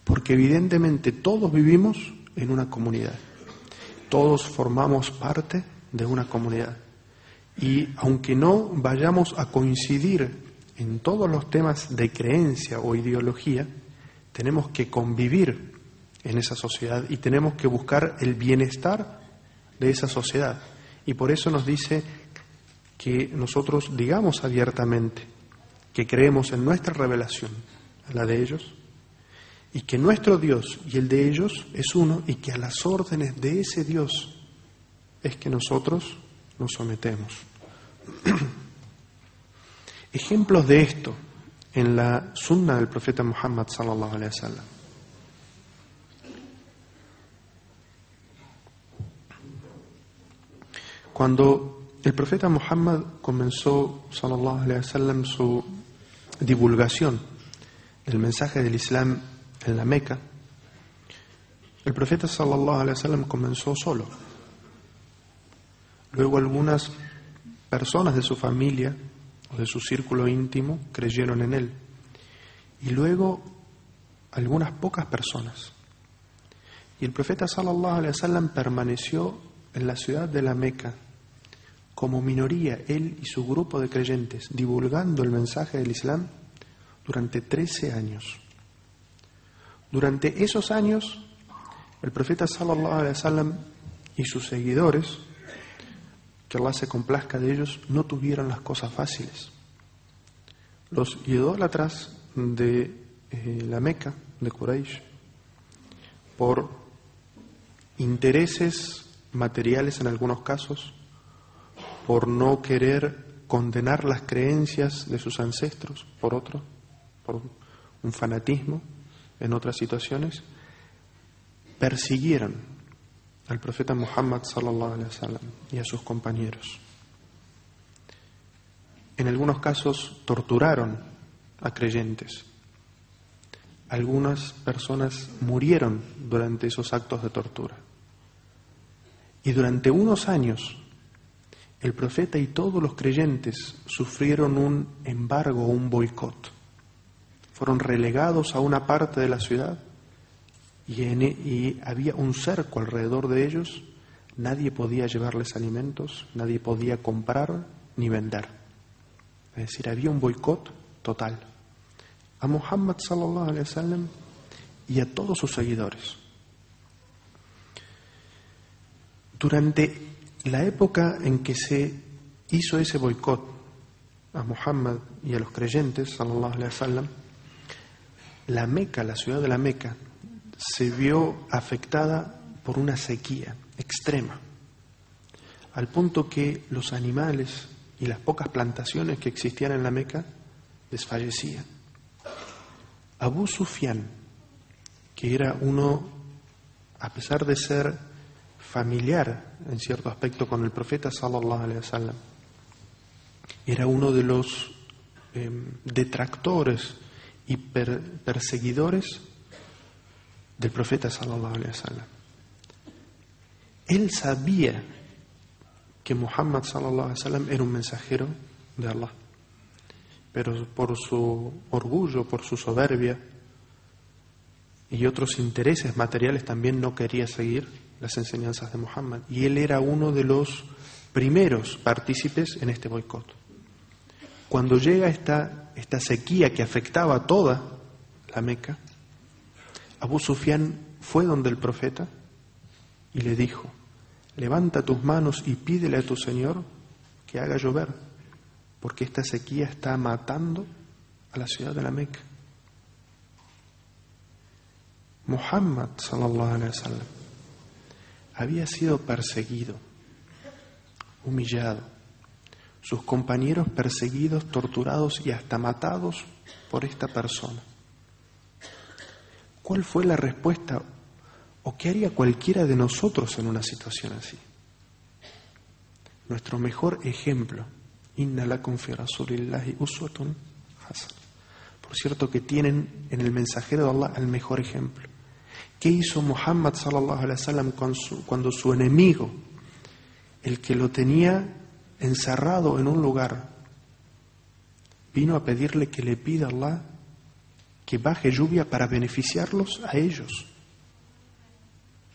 porque evidentemente todos vivimos en una comunidad, todos formamos parte de una comunidad, y aunque no vayamos a coincidir en todos los temas de creencia o ideología, tenemos que convivir en esa sociedad y tenemos que buscar el bienestar de esa sociedad. Y por eso nos dice que nosotros digamos abiertamente que creemos en nuestra revelación, en la de ellos, y que nuestro Dios y el de ellos es uno, y que a las órdenes de ese Dios es que nosotros nos sometemos. Ejemplos de esto en la sunna del profeta Muhammad sallallahu alaihi wasallam. Cuando el profeta Muhammad comenzó sallallahu alaihi wasallam su divulgación del mensaje del Islam en la Meca, el profeta sallallahu alaihi wasallam comenzó solo. Luego algunas personas de su familia o de su círculo íntimo creyeron en él, y luego algunas pocas personas. Y el profeta sallallahu alaihi wasallam permaneció en la ciudad de la Meca como minoría, él y su grupo de creyentes, divulgando el mensaje del Islam durante 13 años. Durante esos años, el profeta sallallahu alaihi wasallam y sus seguidores, que Allah se complazca de ellos, no tuvieron las cosas fáciles. Los idólatras de la Meca, de Quraysh, por intereses materiales en algunos casos, por no querer condenar las creencias de sus ancestros, por un fanatismo en otras situaciones, persiguieron al profeta Muhammad sallallahu alaihi wasallam y a sus compañeros. En algunos casos torturaron a creyentes. Algunas personas murieron durante esos actos de tortura. Y durante unos años, el profeta y todos los creyentes sufrieron un embargo o un boicot. Fueron relegados a una parte de la ciudad y había un cerco alrededor de ellos. Nadie podía llevarles alimentos, nadie podía comprar ni vender. Es decir, había un boicot total a Muhammad sallallahu alaihi wasallam y a todos sus seguidores. Durante la época en que se hizo ese boicot a Muhammad y a los creyentes, sallallahu alaihi wasallam, la Meca, la ciudad de la Meca, se vio afectada por una sequía extrema, al punto que los animales y las pocas plantaciones que existían en la Meca desfallecían. Abu Sufyan, que era uno, a pesar de ser familiar en cierto aspecto con el profeta sallallahu alaihi wasallam, era uno de los detractores y perseguidores del profeta sallallahu alaihi wasallam. Él sabía que Muhammad sallallahu alaihi wasallam era un mensajero de Allah, pero por su orgullo, por su soberbia y otros intereses materiales también no quería seguir las enseñanzas de Muhammad, y él era uno de los primeros partícipes en este boicot. Cuando llega esta sequía que afectaba a toda la Meca, Abu Sufyan fue donde el profeta y le dijo: levanta tus manos y pídele a tu Señor que haga llover, porque esta sequía está matando a la ciudad de la Meca. Muhammad sallallahu alaihi wasallam había sido perseguido, humillado, sus compañeros perseguidos, torturados y hasta matados por esta persona. ¿Cuál fue la respuesta o qué haría cualquiera de nosotros en una situación así? Nuestro mejor ejemplo, inna lakum fi rasulillahi uswatun hasana. Por cierto que tienen en el mensajero de Allah el mejor ejemplo. ¿Qué hizo Muhammad sallallahu alaihi wasallam cuando su enemigo, el que lo tenía encerrado en un lugar, vino a pedirle que le pida a Allah que baje lluvia para beneficiarlos a ellos?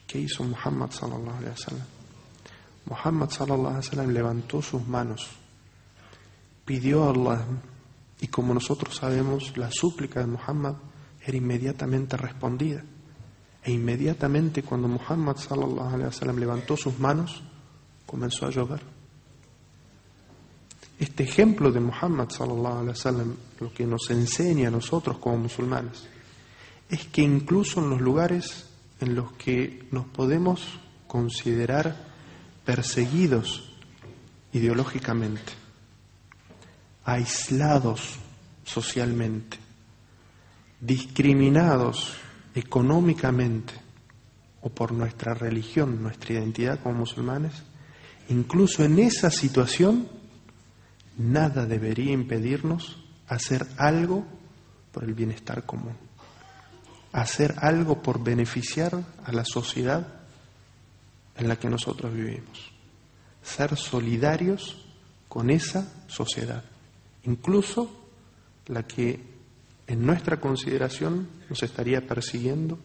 ¿Qué hizo Muhammad sallallahu alaihi wasallam? Muhammad sallallahu alaihi wasallam levantó sus manos, pidió a Allah, y como nosotros sabemos, la súplica de Muhammad era inmediatamente respondida. E inmediatamente cuando Muhammad sallallahu alaihi wasallam levantó sus manos, comenzó a llover. Este ejemplo de Muhammad sallallahu alaihi wasallam lo que nos enseña a nosotros como musulmanes es que incluso en los lugares en los que nos podemos considerar perseguidos ideológicamente, aislados socialmente, discriminados económicamente o por nuestra religión, nuestra identidad como musulmanes, incluso en esa situación nada debería impedirnos hacer algo por el bienestar común, hacer algo por beneficiar a la sociedad en la que nosotros vivimos, ser solidarios con esa sociedad, incluso la que en nuestra consideración nos estaría persiguiendo,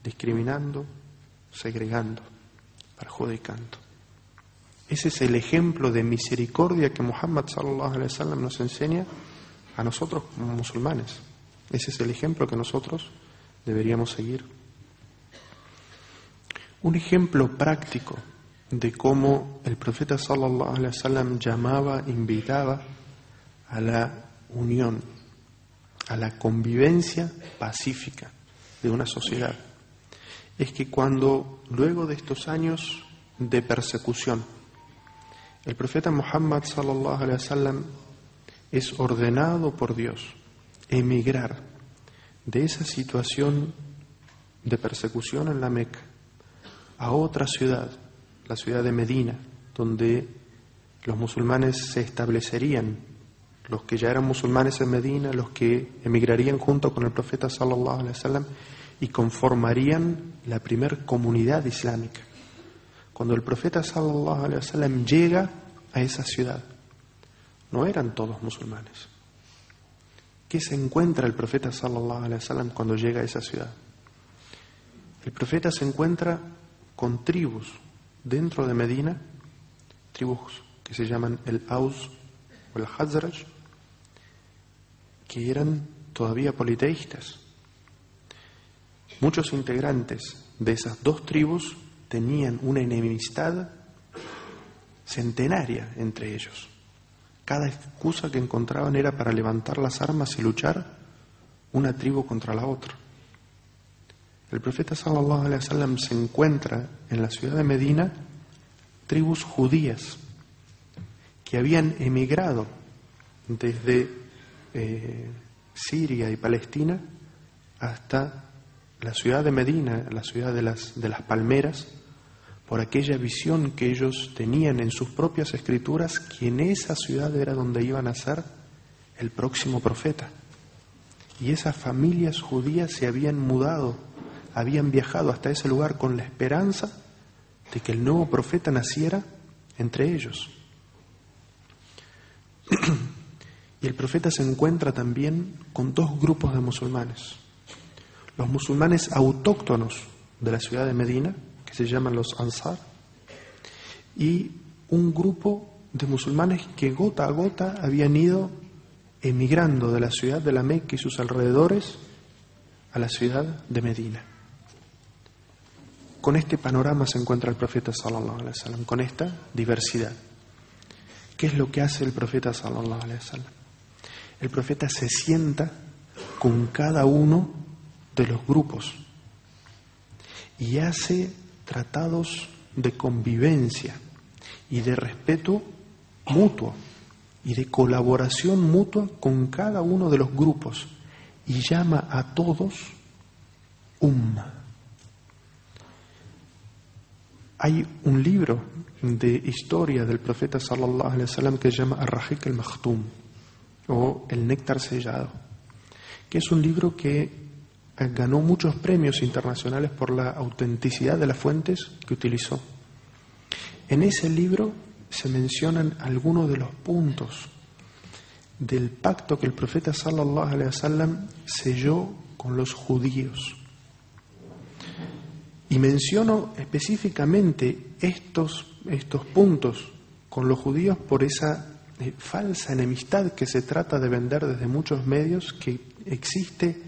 discriminando, segregando, perjudicando. Ese es el ejemplo de misericordia que Muhammad sallallahu alaihi wasallam nos enseña a nosotros como musulmanes. Ese es el ejemplo que nosotros deberíamos seguir. Un ejemplo práctico de cómo el profeta sallallahu alaihi wasallam llamaba, invitaba a la unión, a la convivencia pacífica de una sociedad, es que cuando luego de estos años de persecución el profeta Muhammad sallallahu alaihi wasallam es ordenado por Dios emigrar de esa situación de persecución en la Meca a otra ciudad, la ciudad de Medina, donde los musulmanes se establecerían, los que ya eran musulmanes en Medina, los que emigrarían junto con el profeta sallallahu alaihi wasallam y conformarían la primer comunidad islámica. Cuando el profeta sallallahu alaihi wasallam llega a esa ciudad, no eran todos musulmanes. ¿Qué se encuentra el profeta sallallahu alaihi wasallam cuando llega a esa ciudad? El profeta se encuentra con tribus dentro de Medina, tribus que se llaman el Aus o el Hazraj, que eran todavía politeístas. Muchos integrantes de esas dos tribus tenían una enemistad centenaria entre ellos. Cada excusa que encontraban era para levantar las armas y luchar una tribu contra la otra. El profeta sallallahu alaihi wasallam se encuentra en la ciudad de Medina tribus judías que habían emigrado desde Siria y Palestina hasta la ciudad de Medina, la ciudad de las palmeras, por aquella visión que ellos tenían en sus propias escrituras, que en esa ciudad era donde iban a ser el próximo profeta. Y esas familias judías se habían mudado, habían viajado hasta ese lugar con la esperanza de que el nuevo profeta naciera entre ellos. Y el profeta se encuentra también con dos grupos de musulmanes. Los musulmanes autóctonos de la ciudad de Medina, que se llaman los Ansar, y un grupo de musulmanes que gota a gota habían ido emigrando de la ciudad de la Meca y sus alrededores a la ciudad de Medina. Con este panorama se encuentra el profeta sallallahu alaihi wasallam, con esta diversidad. ¿Qué es lo que hace el profeta sallallahu alaihi wasallam? El profeta se sienta con cada uno de los grupos y hace tratados de convivencia y de respeto mutuo y de colaboración mutua con cada uno de los grupos y llama a todos umma. Hay un libro de historia del profeta sallallahu alaihi wasallam que se llama Ar-Rahiq al-Makhtum, o El Néctar Sellado, que es un libro que ganó muchos premios internacionales por la autenticidad de las fuentes que utilizó. En ese libro se mencionan algunos de los puntos del pacto que el profeta sallallahu alaihi wasallam selló con los judíos. Y menciono específicamente estos puntos con los judíos por esa falsa enemistad que se trata de vender desde muchos medios, que existe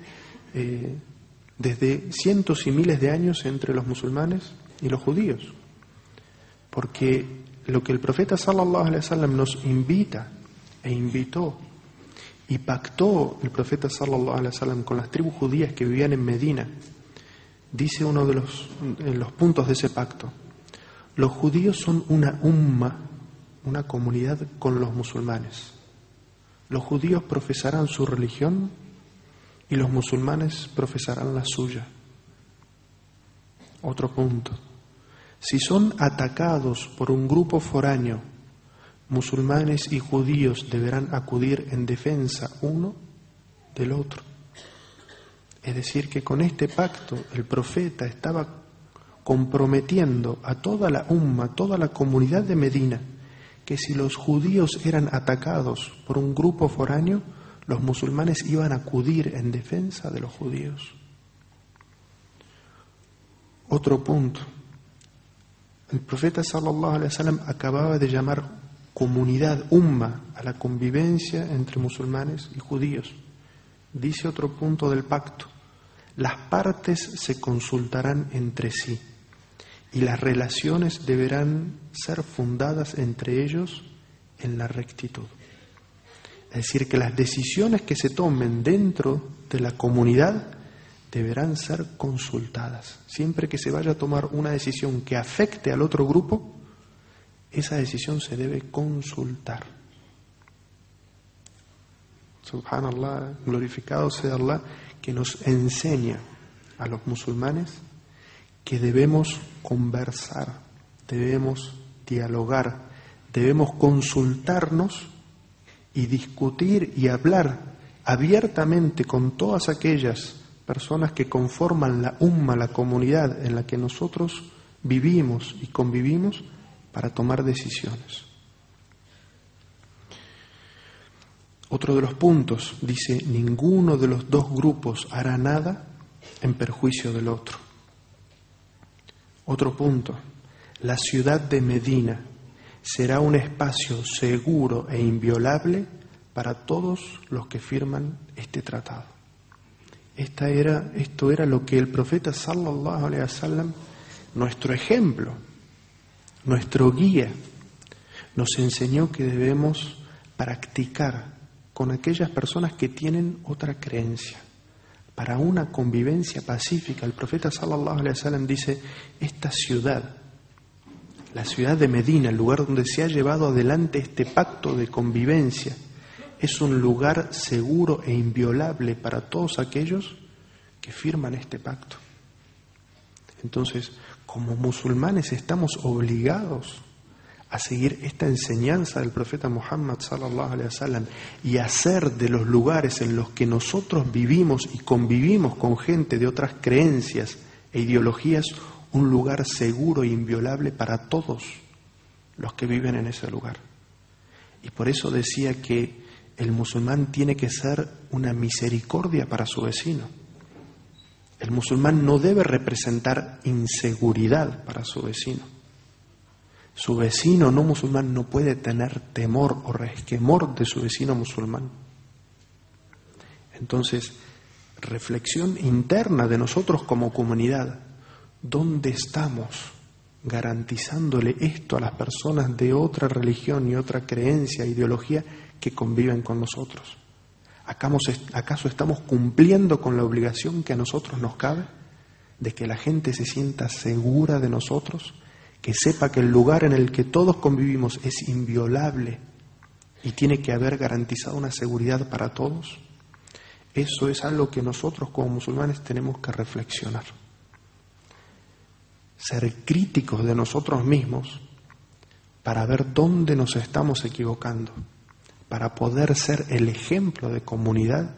desde cientos y miles de años entre los musulmanes y los judíos. Porque lo que el profeta sallallahu alaihi wasallam nos invita e invitó y pactó el profeta sallallahu alaihi wasallam con las tribus judías que vivían en Medina, dice uno de los puntos de ese pacto: los judíos son una umma, una comunidad con los musulmanes. Los judíos profesarán su religión y los musulmanes profesarán la suya. Otro punto: si son atacados por un grupo foráneo, musulmanes y judíos deberán acudir en defensa uno del otro. Es decir, que con este pacto el profeta estaba comprometiendo a toda la umma, toda la comunidad de Medina, que si los judíos eran atacados por un grupo foráneo, los musulmanes iban a acudir en defensa de los judíos. Otro punto: el profeta sallallahu alaihi wasallam acababa de llamar comunidad, umma, a la convivencia entre musulmanes y judíos. Dice otro punto del pacto: las partes se consultarán entre sí y las relaciones deberán ser fundadas entre ellos en la rectitud. Es decir, que las decisiones que se tomen dentro de la comunidad deberán ser consultadas. Siempre que se vaya a tomar una decisión que afecte al otro grupo, esa decisión se debe consultar. Subhanallah, glorificado sea Allah, que nos enseña a los musulmanes que debemos conversar, debemos dialogar, debemos consultarnos y discutir y hablar abiertamente con todas aquellas personas que conforman la umma, la comunidad en la que nosotros vivimos y convivimos, para tomar decisiones. Otro de los puntos dice: ninguno de los dos grupos hará nada en perjuicio del otro. Otro punto: la ciudad de Medina será un espacio seguro e inviolable para todos los que firman este tratado. Esto era lo que el profeta sallallahu alaihi wasallam, nuestro ejemplo, nuestro guía, nos enseñó que debemos practicar con aquellas personas que tienen otra creencia. Para una convivencia pacífica, el profeta sallallahu alaihi wasallam dice, esta ciudad, la ciudad de Medina, el lugar donde se ha llevado adelante este pacto de convivencia, es un lugar seguro e inviolable para todos aquellos que firman este pacto. Entonces, como musulmanes estamos obligados a seguir esta enseñanza del profeta Muhammad sallallahu alaihi wasallam y hacer de los lugares en los que nosotros vivimos y convivimos con gente de otras creencias e ideologías un lugar seguro e inviolable para todos los que viven en ese lugar. Y por eso decía que el musulmán tiene que ser una misericordia para su vecino. El musulmán no debe representar inseguridad para su vecino. Su vecino no musulmán no puede tener temor o resquemor de su vecino musulmán. Entonces, reflexión interna de nosotros como comunidad. ¿Dónde estamos garantizándole esto a las personas de otra religión y otra creencia, ideología que conviven con nosotros? ¿Acaso estamos cumpliendo con la obligación que a nosotros nos cabe de que la gente se sienta segura de nosotros, que sepa que el lugar en el que todos convivimos es inviolable y tiene que haber garantizado una seguridad para todos? Eso es algo que nosotros como musulmanes tenemos que reflexionar. Ser críticos de nosotros mismos para ver dónde nos estamos equivocando, para poder ser el ejemplo de comunidad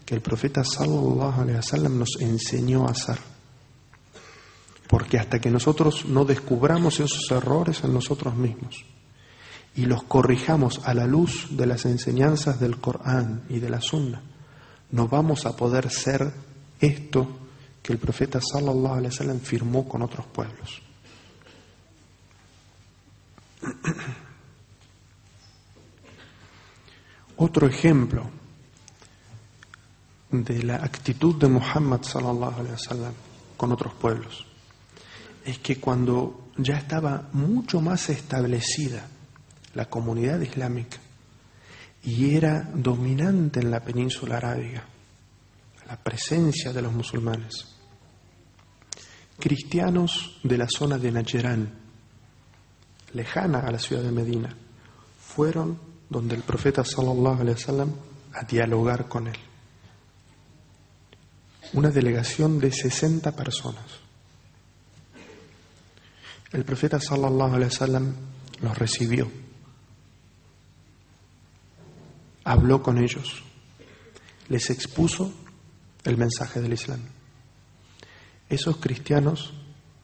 que el profeta sallallahu alaihi wasallam nos enseñó a hacer. Porque hasta que nosotros no descubramos esos errores en nosotros mismos y los corrijamos a la luz de las enseñanzas del Corán y de la Sunna, no vamos a poder ser esto que el profeta sallallahu alaihi wasallam firmó con otros pueblos. Otro ejemplo de la actitud de Muhammad sallallahu alaihi wasallam con otros pueblos es que cuando ya estaba mucho más establecida la comunidad islámica y era dominante en la península arábiga la presencia de los musulmanes, cristianos de la zona de Najrán, lejana a la ciudad de Medina, fueron donde el profeta sallallahu alaihi wasallam a dialogar con él. Una delegación de 60 personas. El profeta sallallahu alaihi wasallam los recibió, habló con ellos, les expuso el mensaje del Islam. Esos cristianos,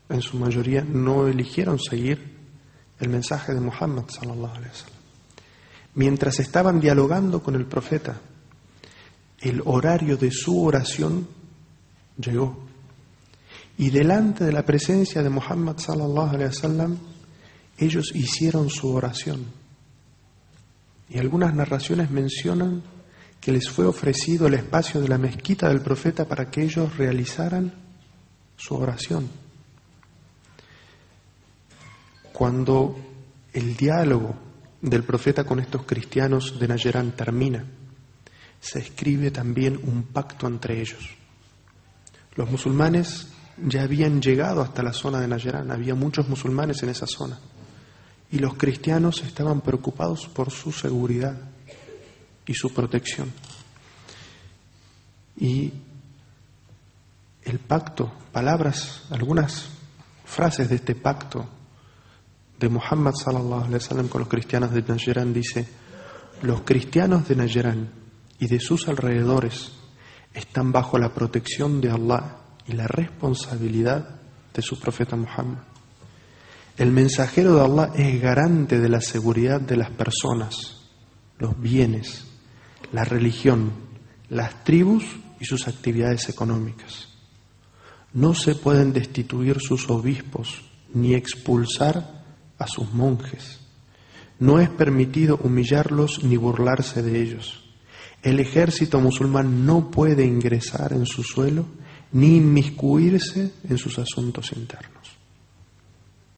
en su mayoría, no eligieron seguir el mensaje de Muhammad sallallahu alaihi wasallam. Mientras estaban dialogando con el profeta, el horario de su oración llegó. Y delante de la presencia de Muhammad sallallahu alaihi wasallam, ellos hicieron su oración. Y algunas narraciones mencionan que les fue ofrecido el espacio de la mezquita del profeta para que ellos realizaran su oración. Cuando el diálogo del profeta con estos cristianos de Najrán termina, se escribe también un pacto entre ellos. Los musulmanes ya habían llegado hasta la zona de Najrán, había muchos musulmanes en esa zona, y los cristianos estaban preocupados por su seguridad y su protección. Y el pacto, algunas frases de este pacto de Muhammad sallallahu alaihi wasallam con los cristianos de Najrán dice: los cristianos de Najrán y de sus alrededores están bajo la protección de Allah y la responsabilidad de su profeta Muhammad. El mensajero de Allah es garante de la seguridad de las personas, los bienes, la religión, las tribus y sus actividades económicas. No se pueden destituir sus obispos ni expulsar a sus monjes. No es permitido humillarlos ni burlarse de ellos. El ejército musulmán no puede ingresar en su suelo ni inmiscuirse en sus asuntos internos.